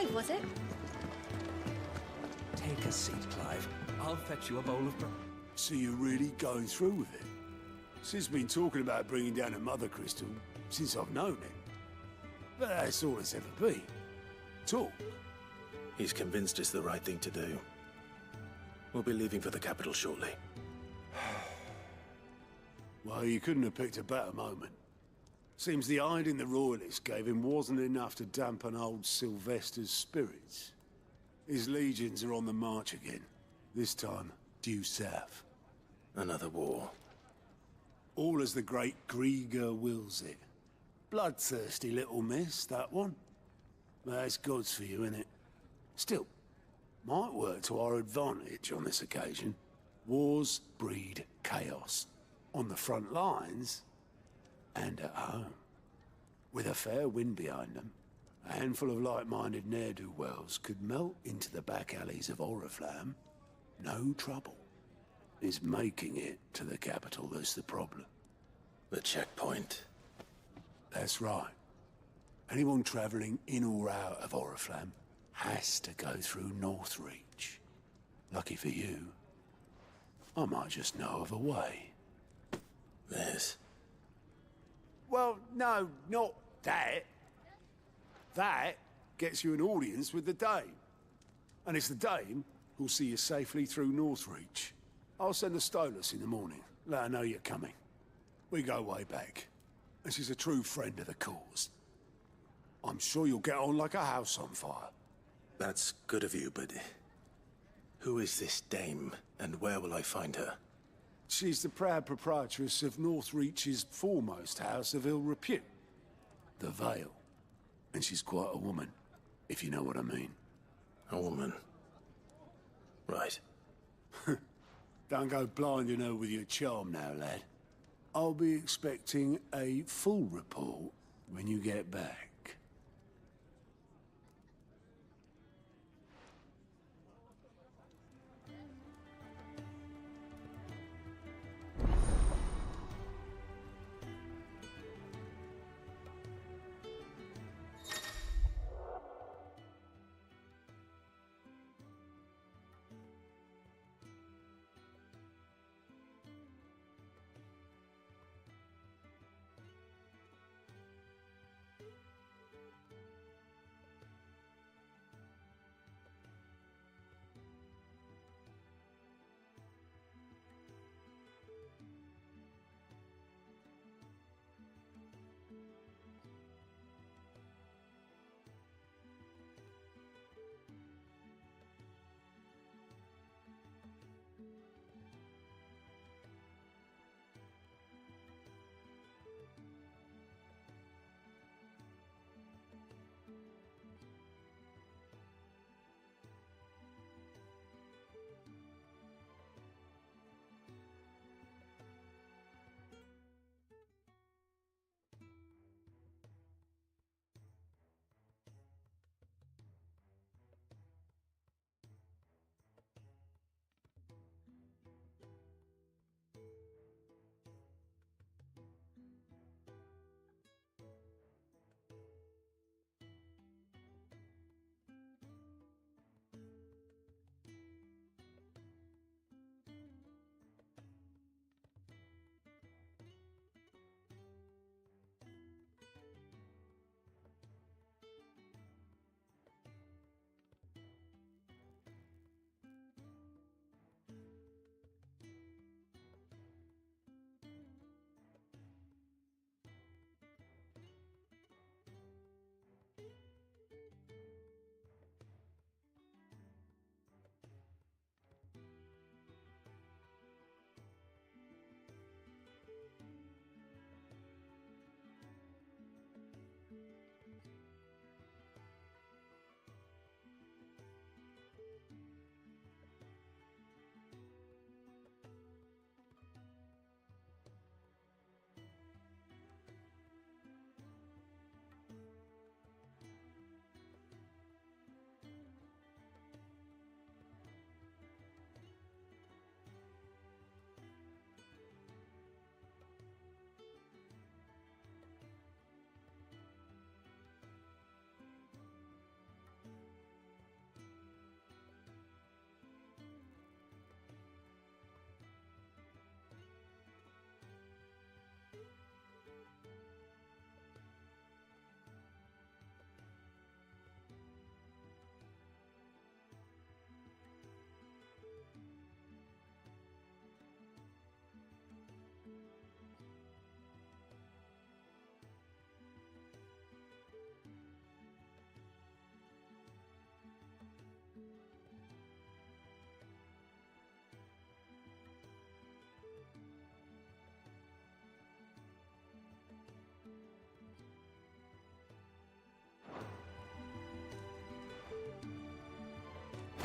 Clive, was it? Take a seat, Clive. I'll fetch you a bowl of broth. So you're really going through with it? Sid's been talking about bringing down a mother crystal since I've known him. But that's all it's ever been. Talk. He's convinced it's the right thing to do. We'll be leaving for the capital shortly. Well, you couldn't have picked a better moment. Seems the hiding the royalists gave him wasn't enough to dampen old Sylvester's spirits. His legions are on the march again. This time, due south. Another war. All as the great Grieger wills it. Bloodthirsty little miss, that one. That's God's for you, innit? Still, might work to our advantage on this occasion. Wars breed chaos. On the front lines, and at home. With a fair wind behind them, a handful of like-minded ne'er-do-wells could melt into the back alleys of Oriflamme. No trouble. It's making it to the capital that's the problem. The checkpoint. That's right. Anyone travelling in or out of Oriflamme has to go through Northreach. Lucky for you, I might just know of a way. This? Well, no, not that. That gets you an audience with the Dame. And it's the Dame who'll see you safely through Northreach. I'll send the Stolas in the morning. Let her know you're coming. We go way back. And she's a true friend of the cause. I'm sure you'll get on like a house on fire. That's good of you, but who is this Dame, and where will I find her? She's the proud proprietress of Northreach's foremost house of ill repute, the Vale. And she's quite a woman, if you know what I mean. A woman? Right. Don't go blinding her with your charm now, lad. I'll be expecting a full report when you get back.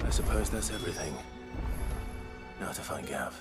I suppose that's everything. Now to find Gav.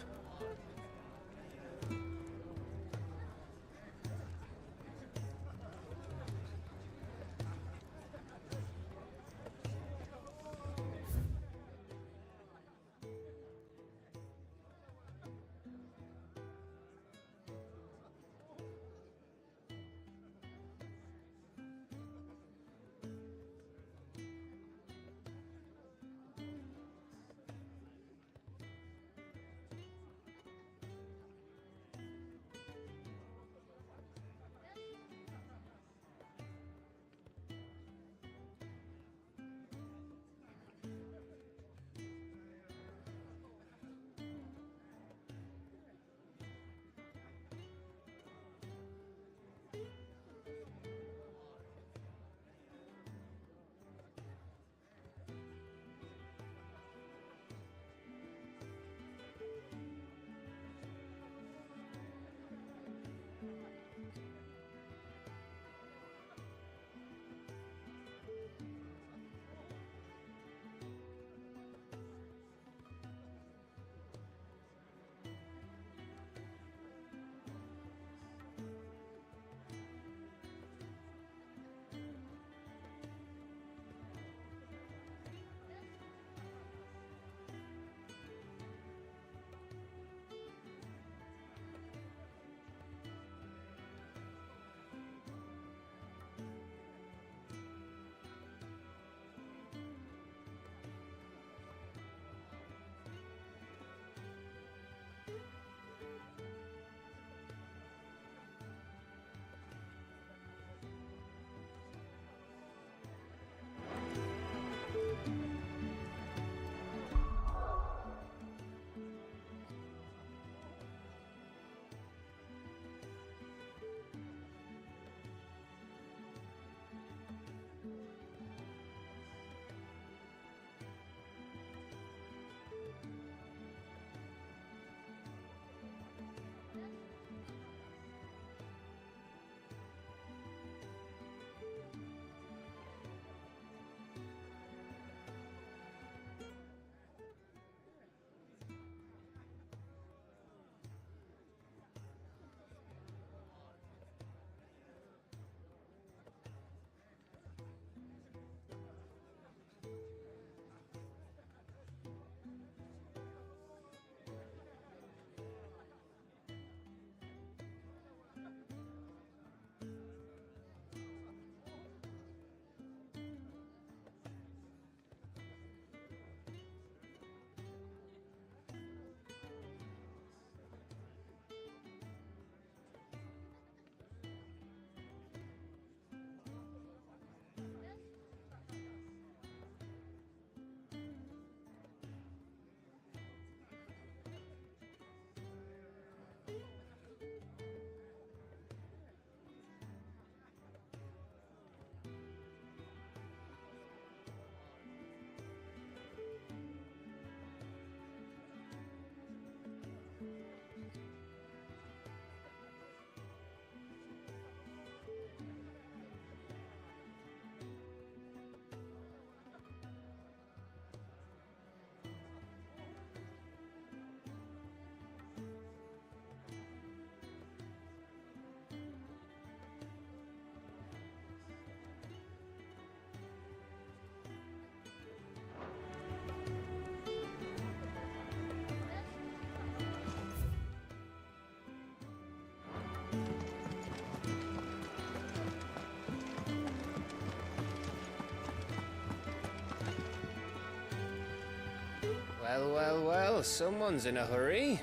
Well, well, well, someone's in a hurry.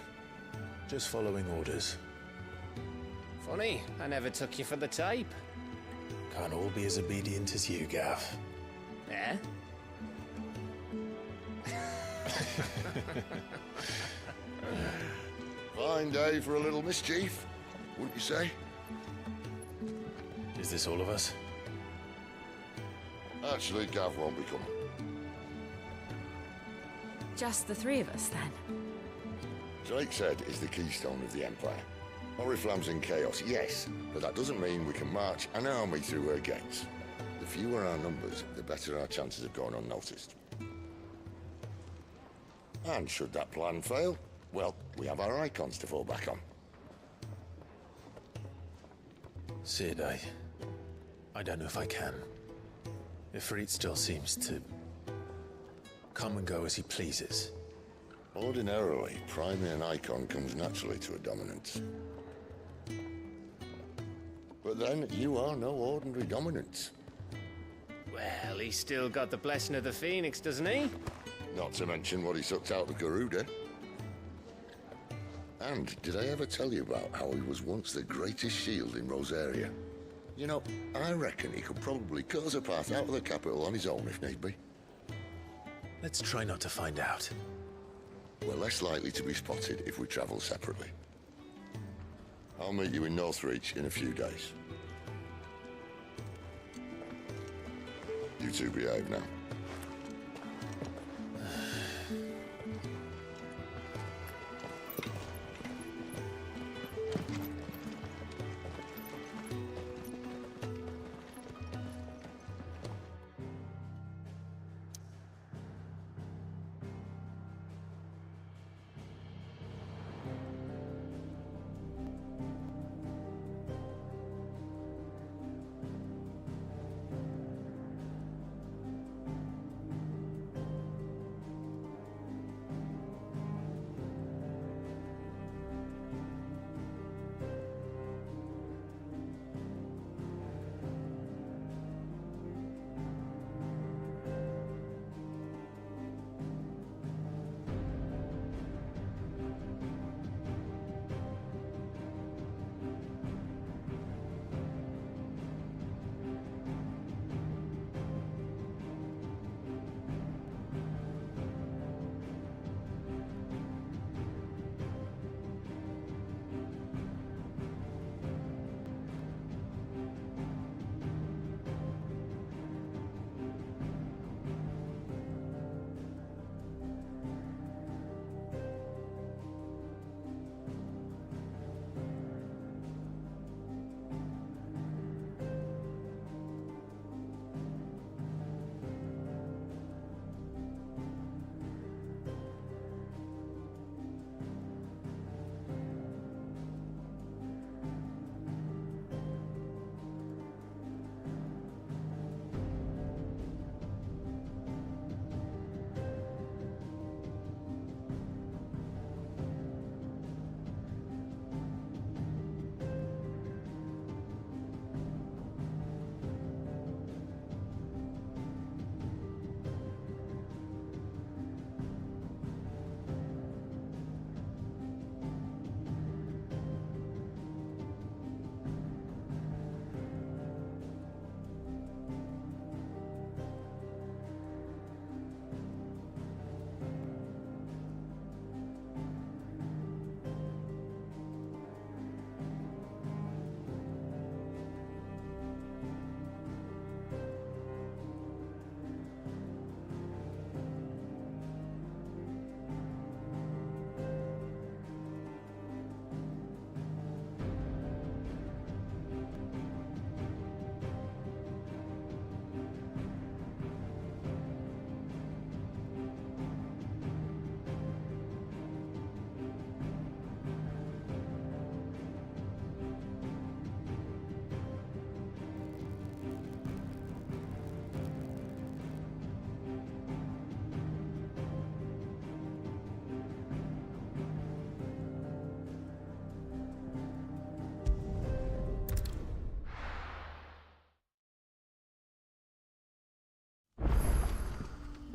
Just following orders. Funny, I never took you for the type. Can't all be as obedient as you, Gav. Eh? Fine day for a little mischief, wouldn't you say? Is this all of us? Actually, Gav won't be coming. Just the three of us, then? Drake's Head is the keystone of the Empire. Oriflamme's in chaos, yes, but that doesn't mean we can march an army through her gates. The fewer our numbers, the better our chances of going unnoticed. And should that plan fail, well, we have our icons to fall back on. Sid, I don't know if I can. Ifrit still seems to come and go as he pleases. Ordinarily, priming an icon comes naturally to a dominance. But then, you are no ordinary dominance. Well, he's still got the blessing of the Phoenix, doesn't he? Not to mention what he sucked out of Garuda. And did I ever tell you about how he was once the greatest shield in Rosaria? You know, I reckon he could probably cut us a path out of the capital on his own if need be. Let's try not to find out. We're less likely to be spotted if we travel separately. I'll meet you in Northreach in a few days. You two behave now.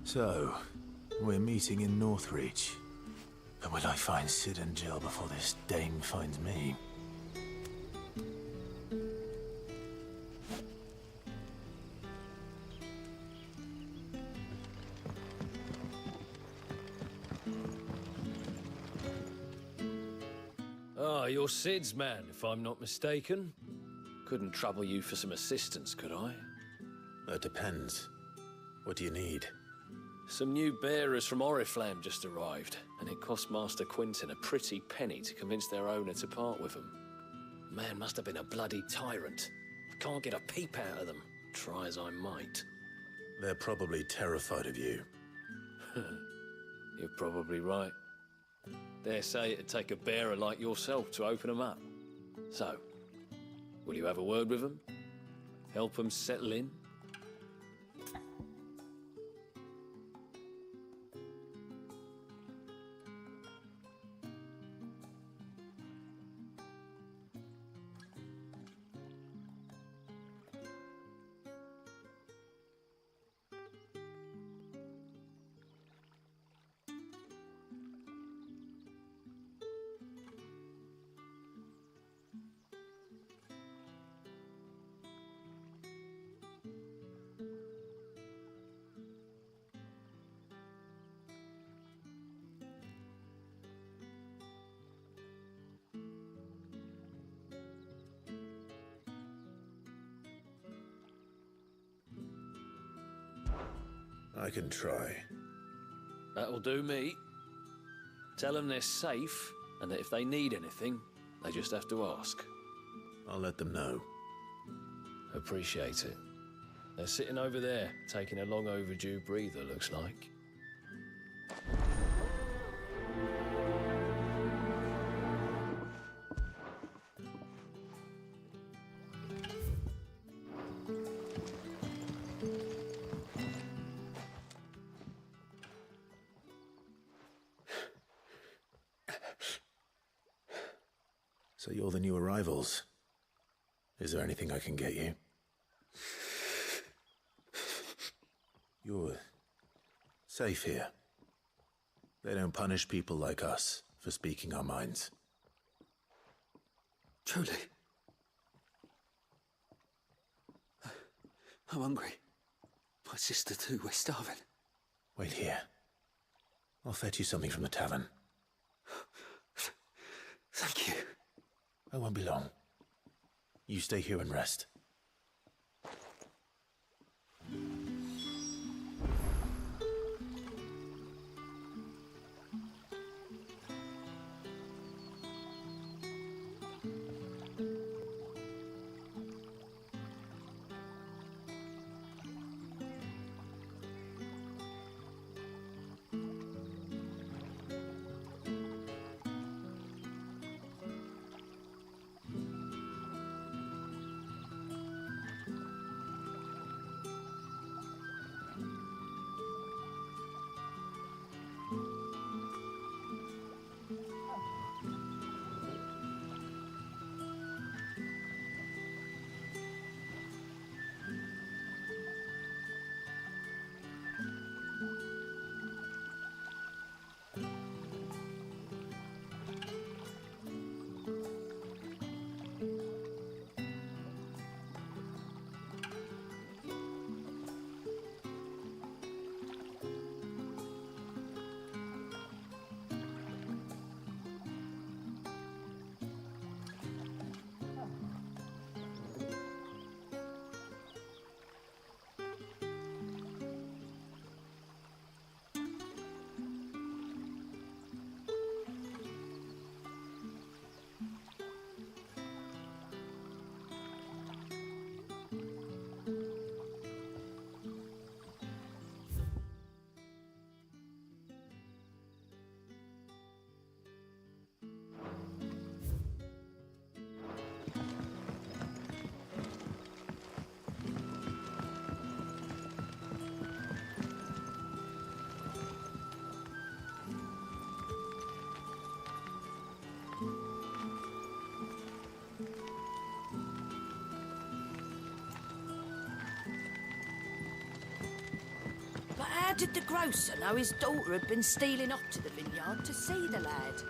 So, we're meeting in Northreach. But will I find Sid and Jill before this dame finds me? Ah, you're Sid's man, if I'm not mistaken. Couldn't trouble you for some assistance, could I? That depends. What do you need? Some new bearers from Oriflamme just arrived, and it cost Master Quinton a pretty penny to convince their owner to part with them. Man must have been a bloody tyrant. Can't get a peep out of them, try as I might. They're probably terrified of you. You're probably right. Dare say it'd take a bearer like yourself to open them up. So, will you have a word with them? Help them settle in? I can try. That'll do me. Tell them they're safe, and that if they need anything, they just have to ask. I'll let them know. Appreciate it. They're sitting over there, taking a long overdue breather, looks like. So you're the new arrivals. Is there anything I can get you? You're safe here. They don't punish people like us for speaking our minds. Truly. I'm hungry. My sister too, we're starving. Wait here. I'll fetch you something from the tavern. Thank you. I won't be long. You stay here and rest. But how did the grocer know his daughter had been stealing up to the vineyard to see the lad?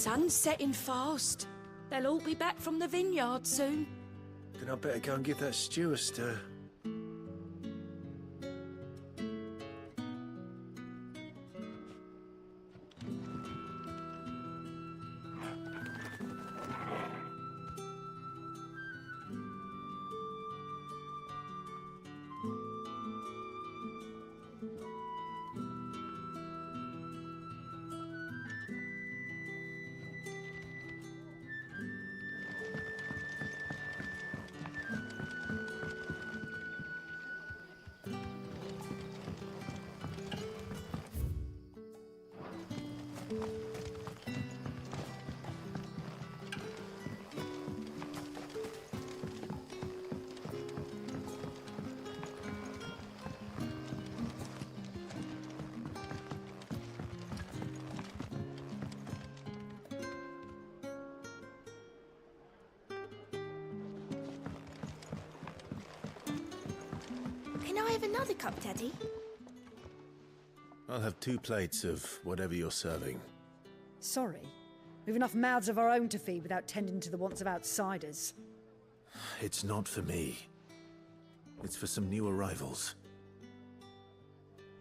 Sun's setting fast. They'll all be back from the vineyard soon. Then I better go and give that stew a stir. Can I have another cup, Daddy? I'll have 2 plates of whatever you're serving. Sorry. We've enough mouths of our own to feed without tending to the wants of outsiders. It's not for me. It's for some new arrivals.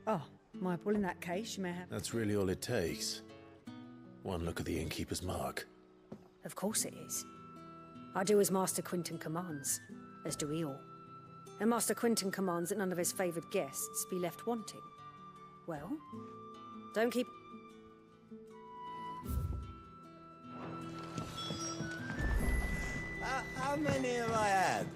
Oh, well, in that case, you may have... That's really all it takes. One look at the innkeeper's mark. Of course it is. I do as Master Quinton commands, as do we all. And Master Quinton commands that none of his favoured guests be left wanting. Well, don't keep... How many have I had?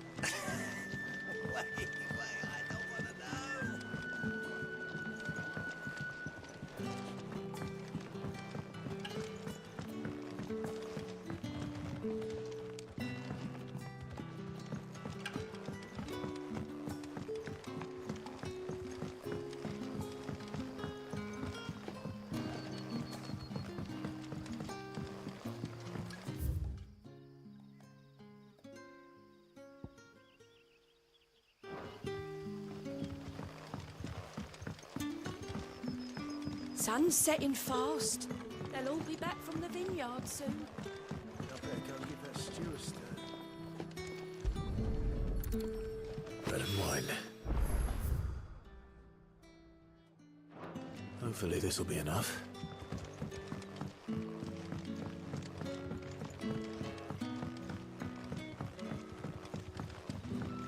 Sun's setting fast. They'll all be back from the vineyard soon. I better go and give that stew a stir. Bread and wine. Hopefully this'll be enough.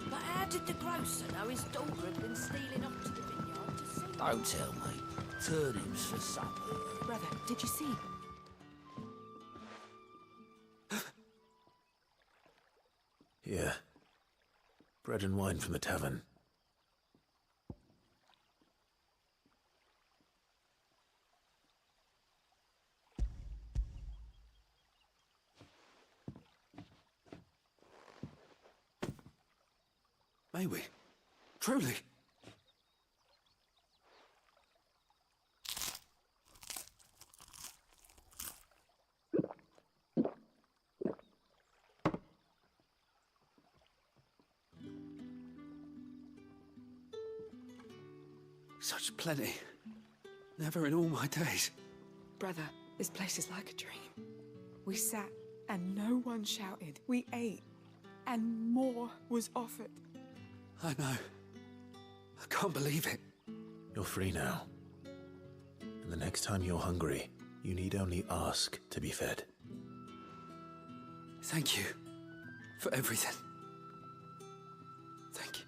But how did the grocer know his daughter had been stealing off to the vineyard to see? Don't tell me. Turnips for supper. Brother, did you see? Yeah. Bread and wine from the tavern. May we? Truly? Such plenty. Never in all my days. Brother, this place is like a dream. We sat and no one shouted. We ate and more was offered. I know. I can't believe it. You're free now. And the next time you're hungry, you need only ask to be fed. Thank you for everything. Thank you.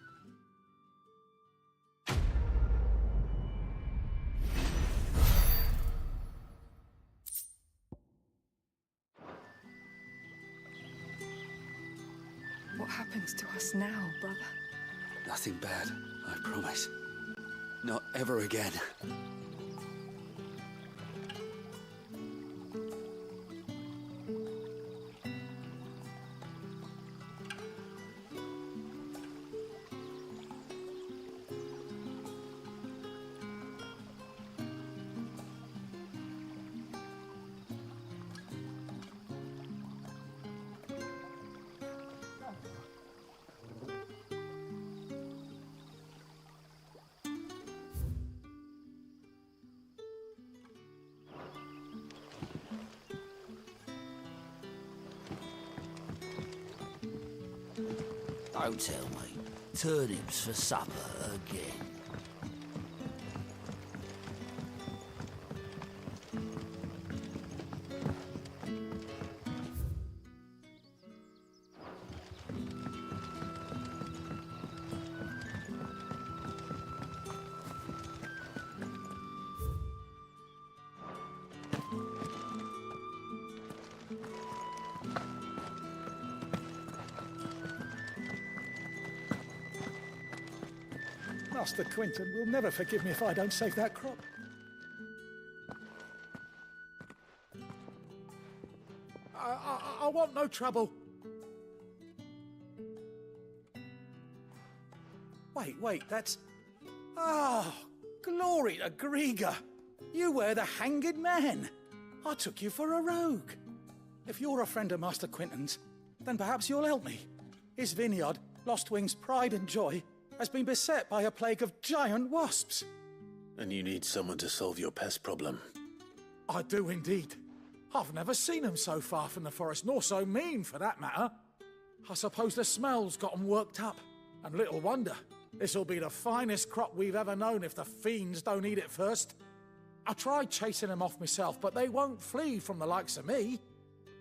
What happens to us now, brother? Nothing bad, I promise. Not ever again. Don't tell me. Turnips for supper again. Master Quinton will never forgive me if I don't save that crop. I want no trouble. Wait, that's... Oh, glory to Grieger. You were the hanged man. I took you for a rogue. If you're a friend of Master Quinton's, then perhaps you'll help me. His vineyard, Lostwing's pride and joy, has been beset by a plague of giant wasps. And you need someone to solve your pest problem. I do indeed. I've never seen them so far from the forest, nor so mean, for that matter. I suppose the smell's got them worked up. And little wonder. This'll be the finest crop we've ever known if the fiends don't eat it first. I tried chasing them off myself, but they won't flee from the likes of me.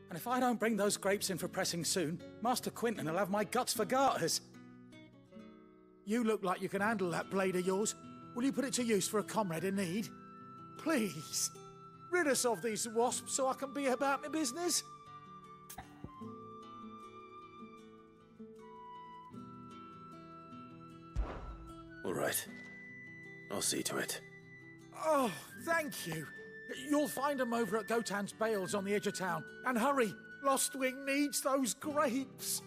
And if I don't bring those grapes in for pressing soon, Master Quinton will have my guts for garters. You look like you can handle that blade of yours. Will you put it to use for a comrade in need? Please, rid us of these wasps so I can be about my business. All right. I'll see to it. Oh, thank you. You'll find them over at Gotan's Bales on the edge of town. And hurry, Lostwing needs those grapes.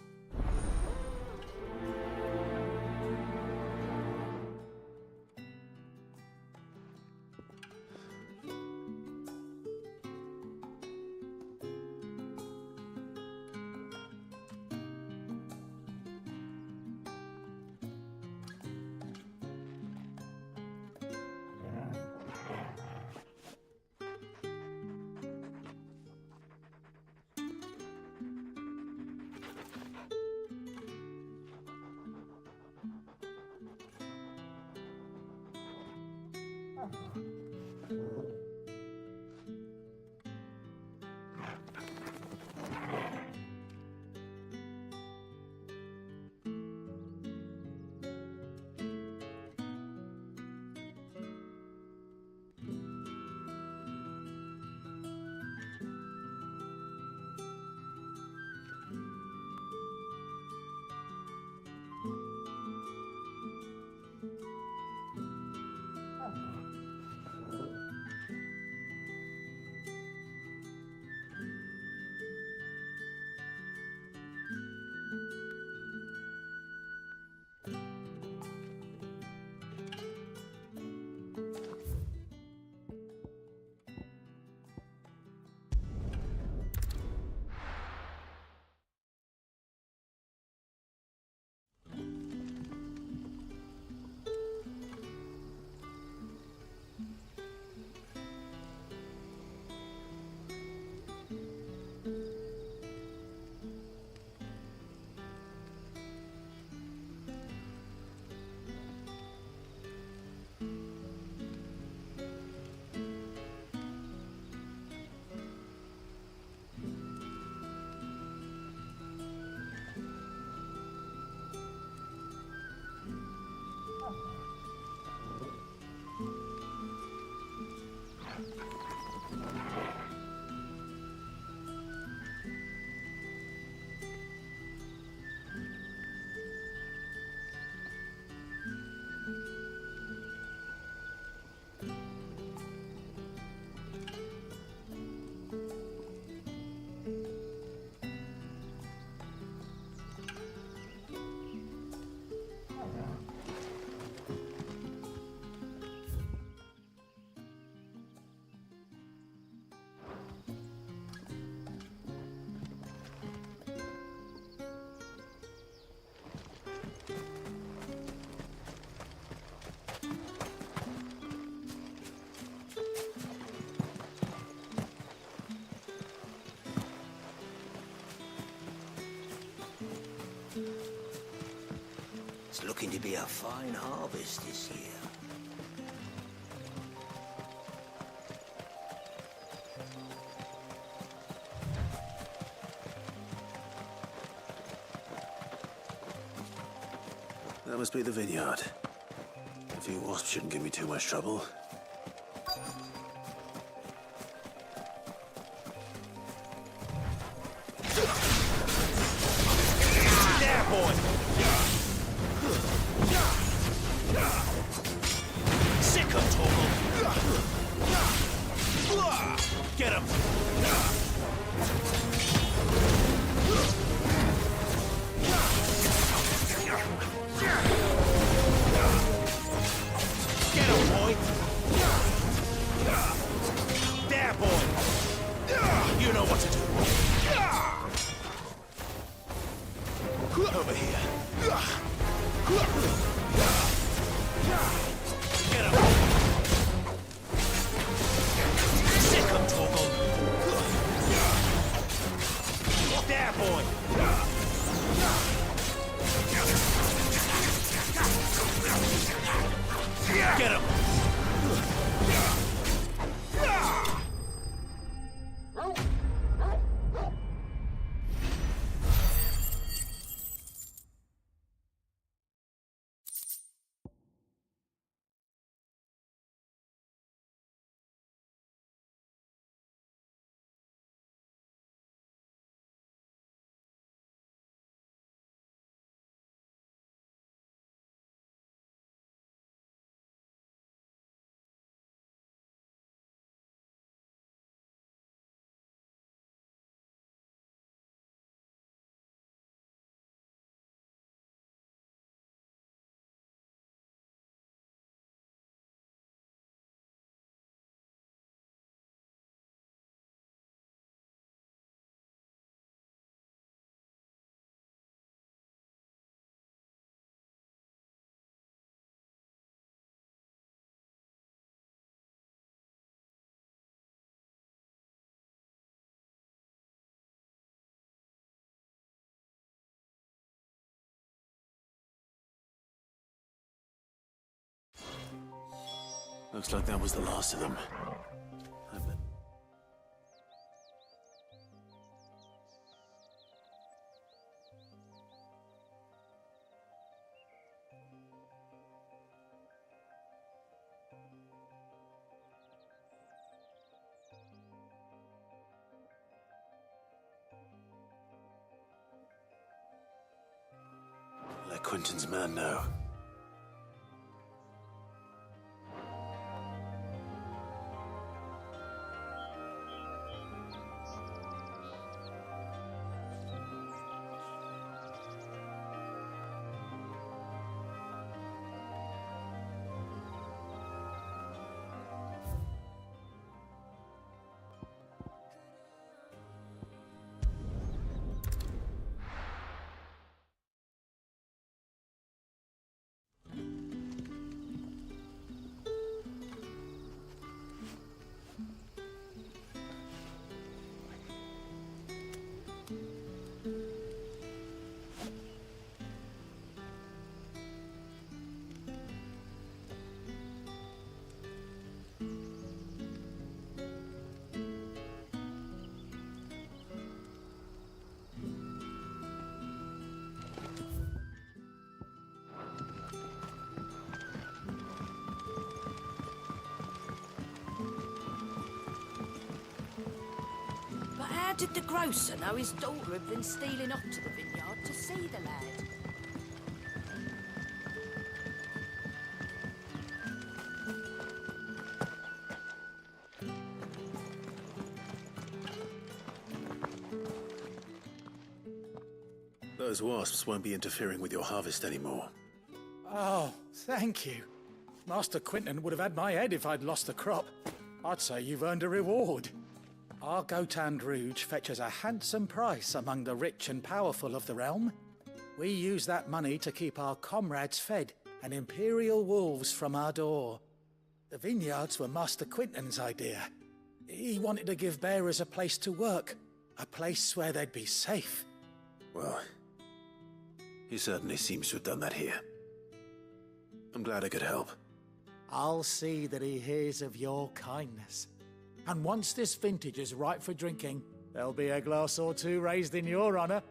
looking to be a fine harvest this year. That must be the vineyard. A few wasps shouldn't give me too much trouble. There, boy! Sick him, Torgal! Get him! Get him, boy! There, boy! You know what to do. Over here. Get him! Sick him, Torgal! There, boy! Get him! Looks like that was the last of them. Let Quentin's man know. How did the grocer know his daughter had been stealing up to the vineyard to see the lad? Those wasps won't be interfering with your harvest anymore. Oh, thank you. Master Quentin would have had my head if I'd lost the crop. I'd say you've earned a reward. Our Gotand Rouge fetches a handsome price among the rich and powerful of the realm. We use that money to keep our comrades fed and imperial wolves from our door. The vineyards were Master Quentin's idea. He wanted to give bearers a place to work, a place where they'd be safe. Well, he certainly seems to have done that here. I'm glad I could help. I'll see that he hears of your kindness. And once this vintage is ripe for drinking, there'll be a glass or two raised in your honor.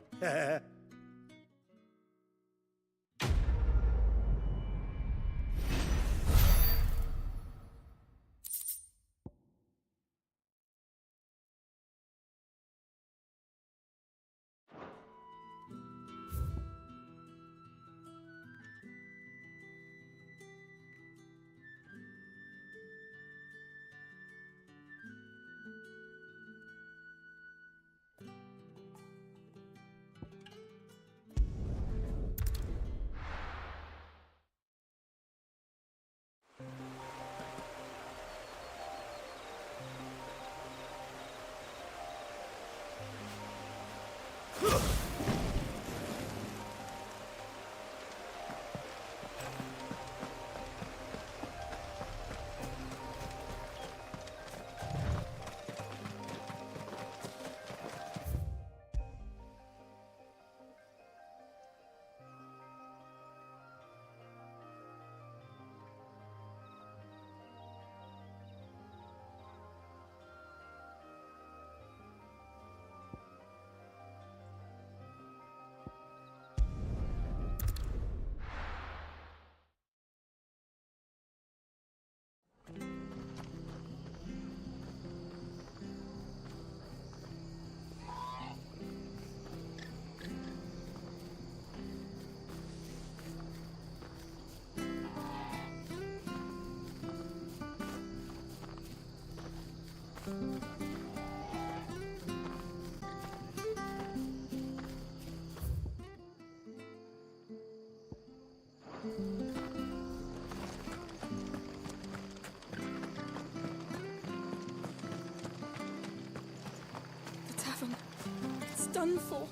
Done for.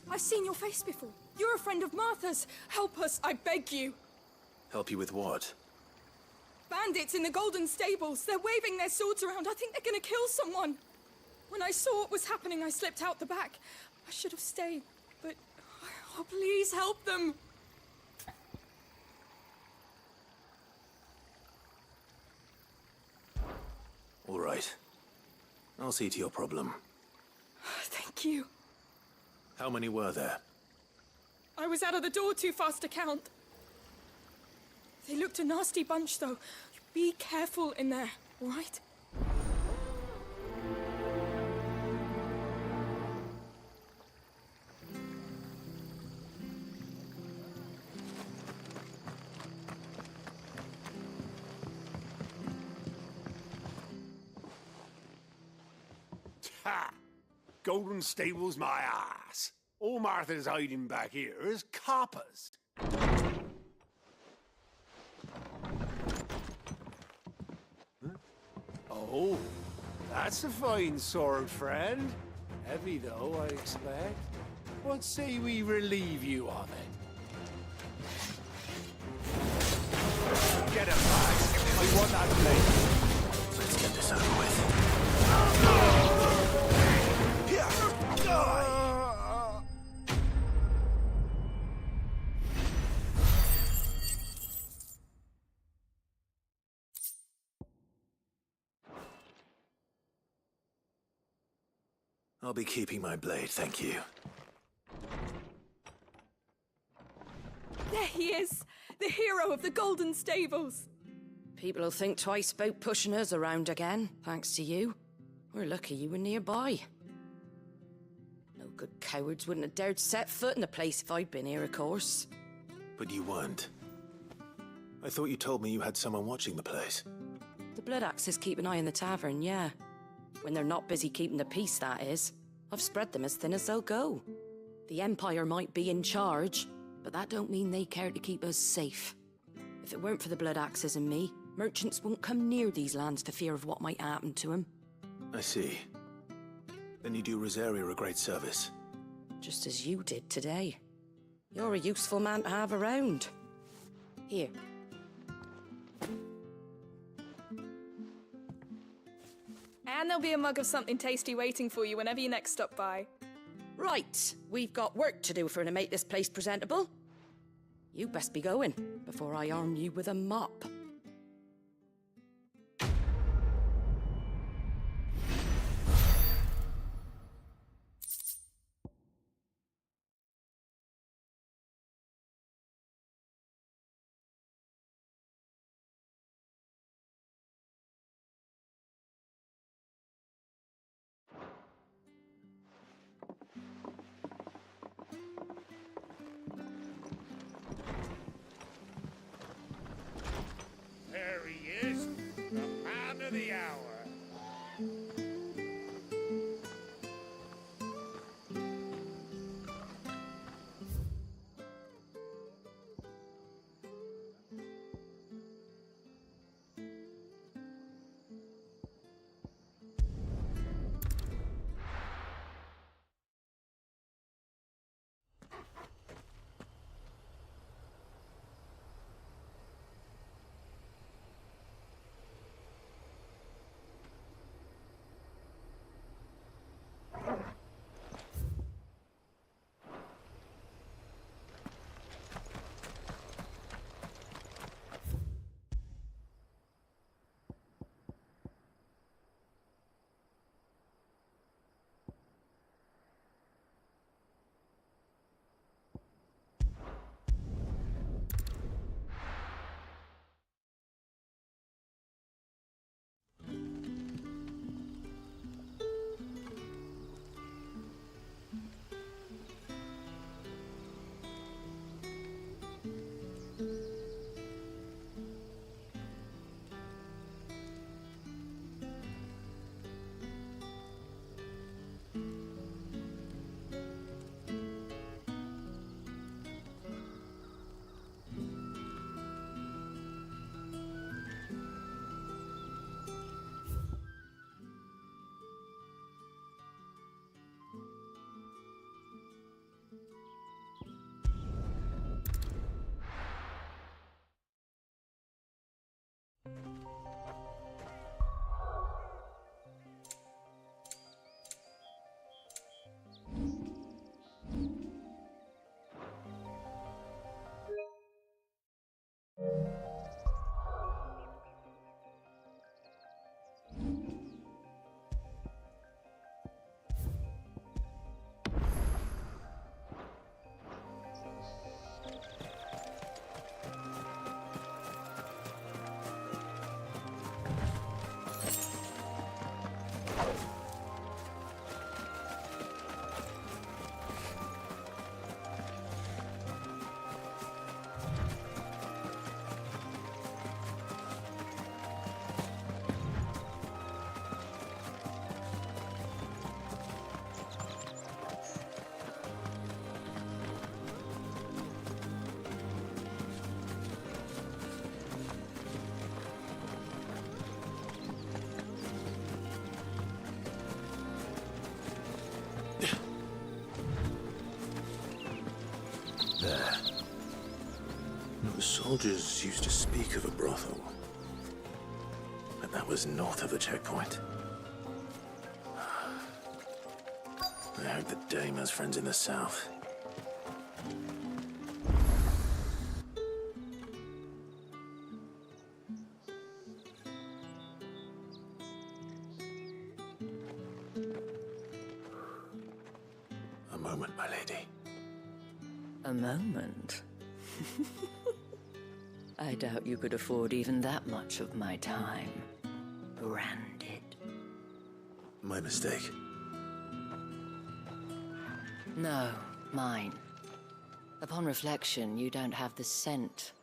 I've seen your face before. You're a friend of Martha's. Help us, I beg you. Help you with what? Bandits in the Golden Stables. They're waving their swords around. I think they're gonna kill someone. When I saw what was happening, I slipped out the back. I should have stayed, but... Oh, please help them. All right. I'll see to your problem. Thank you. How many were there? I was out of the door too fast to count. They looked a nasty bunch, though. Be careful in there, all right? Ha! Golden Stables my ass. All Martha's hiding back here is coppers. Huh? Oh, that's a fine sword, friend. Heavy, though, I expect. What say we relieve you of it? Get him back. I want that blade. Let's get this over with. I'll be keeping my blade, thank you. There he is! The hero of the Golden Stables! People will think twice about pushing us around again, thanks to you. We're lucky you were nearby. No good cowards wouldn't have dared set foot in the place if I'd been here, of course. But you weren't. I thought you told me you had someone watching the place. The Blood Axes keep an eye on the tavern, yeah. When they're not busy keeping the peace, that is. I've spread them as thin as they'll go. The Empire might be in charge, but that don't mean they care to keep us safe. If it weren't for the Blood Axes and me, merchants won't come near these lands for fear of what might happen to them. I see. Then you do Rosaria a great service. Just as you did today. You're a useful man to have around. Here. And there'll be a mug of something tasty waiting for you whenever you next stop by. Right, we've got work to do for to make this place presentable. You best be going before I arm you with a mop. There he is, the man of the hour. There. The soldiers used to speak of a brothel, but that was north of the checkpoint. I hope the dame has friends in the south. A moment, my lady. A moment? I doubt you could afford even that much of my time. Branded. My mistake. No, mine. Upon reflection, you don't have the scent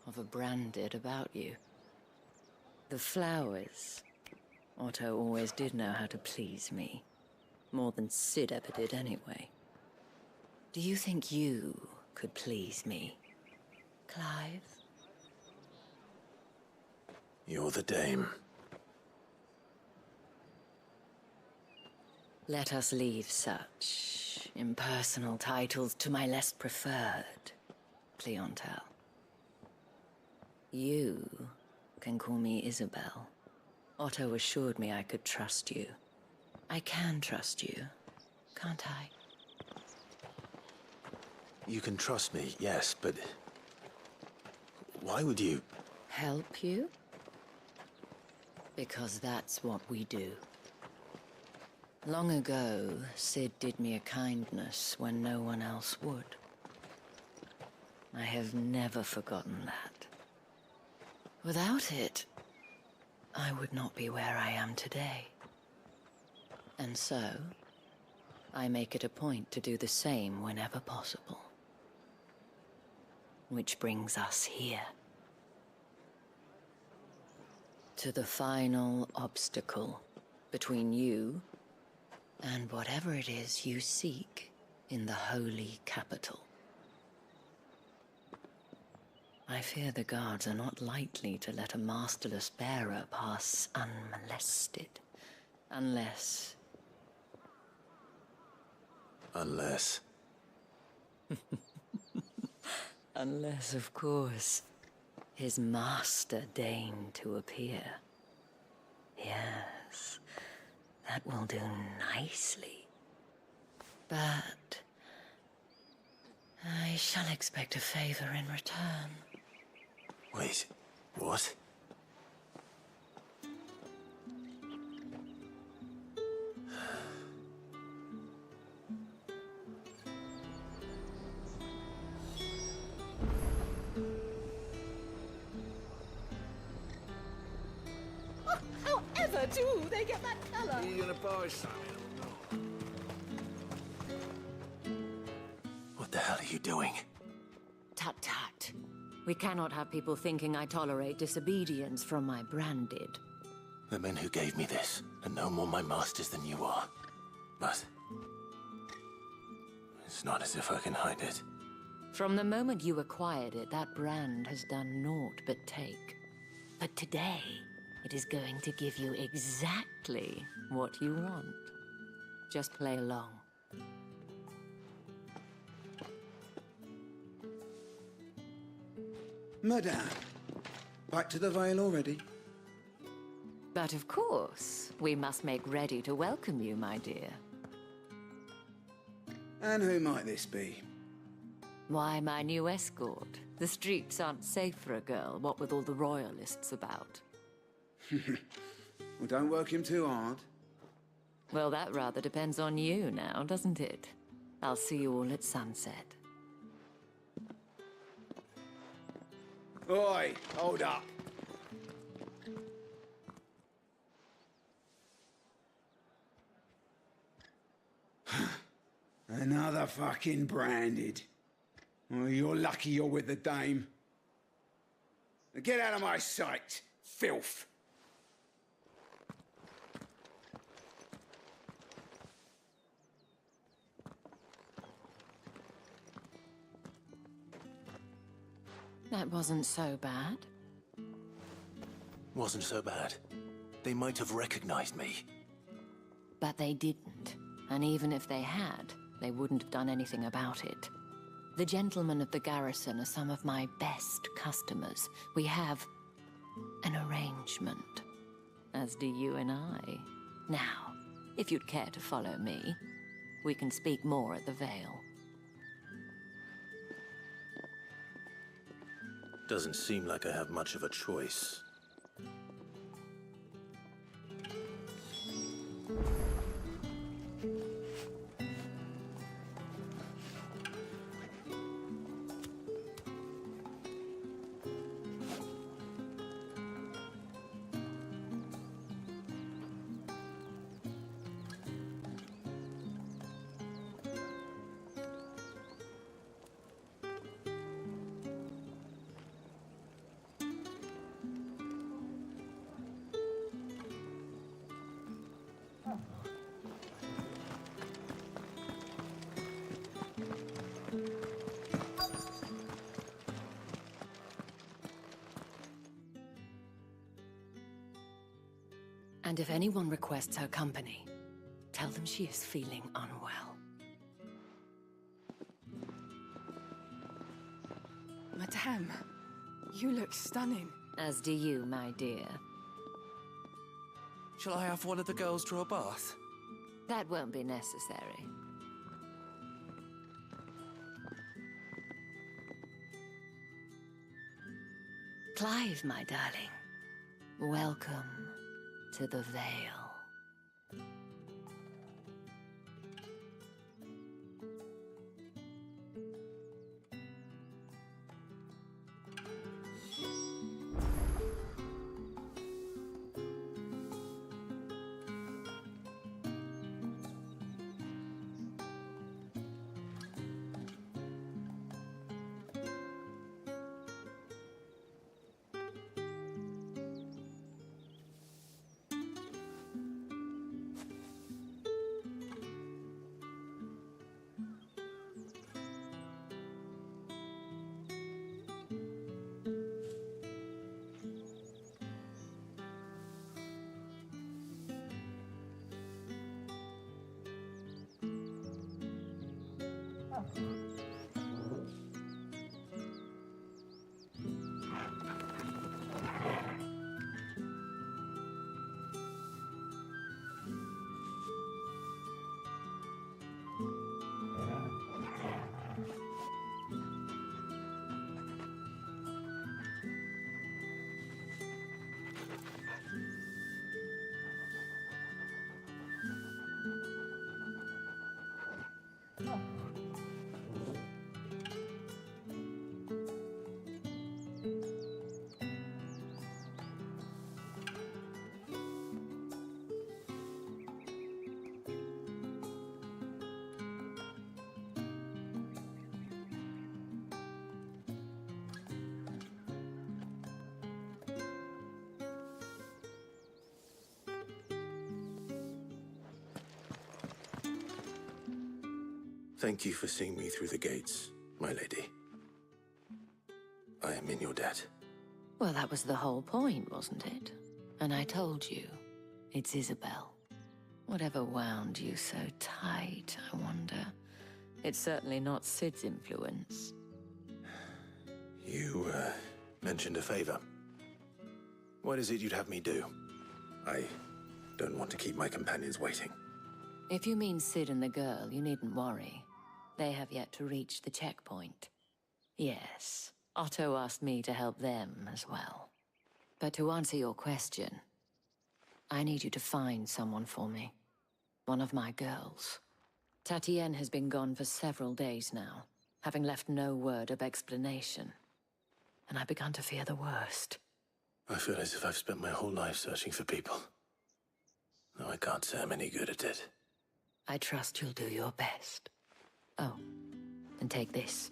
of a branded about you. The flowers. Otto always did know how to please me. More than Sid ever did anyway. Do you think you could please me, Clive? You're the dame. Let us leave such impersonal titles to my less preferred clientele. You can call me Isabel. Otto assured me I could trust you. I can trust you, can't I? You can trust me, yes, but Why would you? Help you? Because that's what we do. Long ago, Sid did me a kindness when no one else would. I have never forgotten that. Without it, I would not be where I am today. And so, I make it a point to do the same whenever possible. Which brings us here. To the final obstacle between you and whatever it is you seek in the holy capital. I fear the guards are not likely to let a masterless bearer pass unmolested. Unless... Unless... Unless, of course, his master deigned to appear. Yes, that will do nicely. But... I shall expect a favor in return. Wait, what? However do they get that colour? Are you gonna buy something? What the hell are you doing? Tut tut. We cannot have people thinking I tolerate disobedience from my branded. The men who gave me this are no more my masters than you are. But... it's not as if I can hide it. From the moment you acquired it, that brand has done naught but take. But today, it is going to give you exactly what you want. Just play along. Madame, back to the Vale already? But of course, we must make ready to welcome you, my dear. And who might this be? Why, my new escort. The streets aren't safe for a girl, what with all the royalists about. Well, don't work him too hard. Well, that rather depends on you now, doesn't it? I'll see you all at sunset. Oi, hold up. Another fucking branded. Well, you're lucky you're with the dame. Now get out of my sight, filth. That wasn't so bad. Wasn't so bad. They might have recognized me. But they didn't. And even if they had, they wouldn't have done anything about it. The gentlemen of the garrison are some of my best customers. We have an arrangement, as do you and I. Now, if you'd care to follow me, we can speak more at the Vale. Doesn't seem like I have much of a choice. And if anyone requests her company, tell them she is feeling unwell. Madame, you look stunning. As do you, my dear. Shall I have one of the girls draw a bath? That won't be necessary. Clive, my darling. Welcome to the Vale. Thank you for seeing me through the gates, my lady. I am in your debt. Well, that was the whole point, wasn't it? And I told you, it's Isabel. Whatever wound you so tight, I wonder. It's certainly not Sid's influence. You, mentioned a favor. What is it you'd have me do? I don't want to keep my companions waiting. If you mean Sid and the girl, you needn't worry. They have yet to reach the checkpoint. Yes, Otto asked me to help them as well. But to answer your question, I need you to find someone for me. One of my girls. Tatienne has been gone for several days now, having left no word of explanation. And I've begun to fear the worst. I feel as if I've spent my whole life searching for people. No, I can't say I'm any good at it. I trust you'll do your best. Oh, and take this.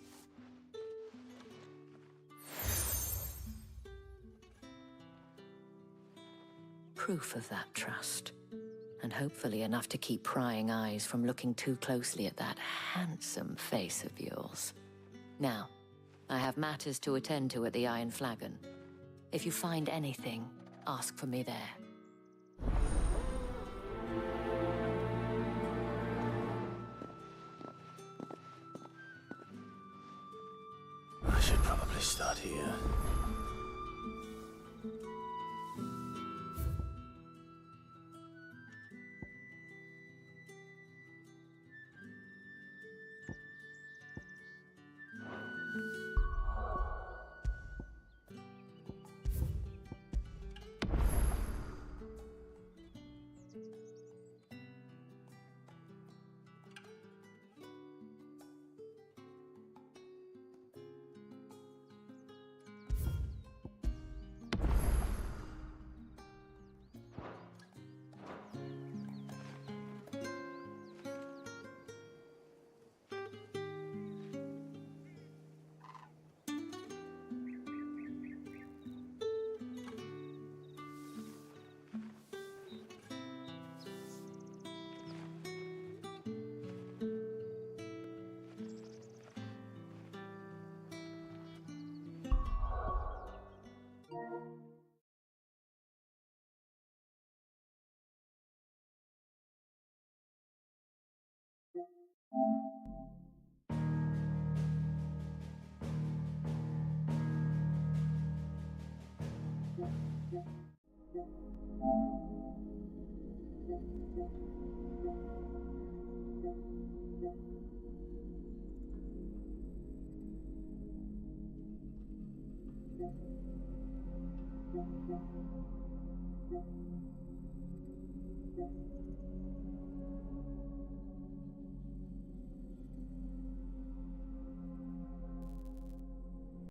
Proof of that trust. And hopefully enough to keep prying eyes from looking too closely at that handsome face of yours. Now, I have matters to attend to at the Iron Flagon. If you find anything, ask for me there. I should probably start here.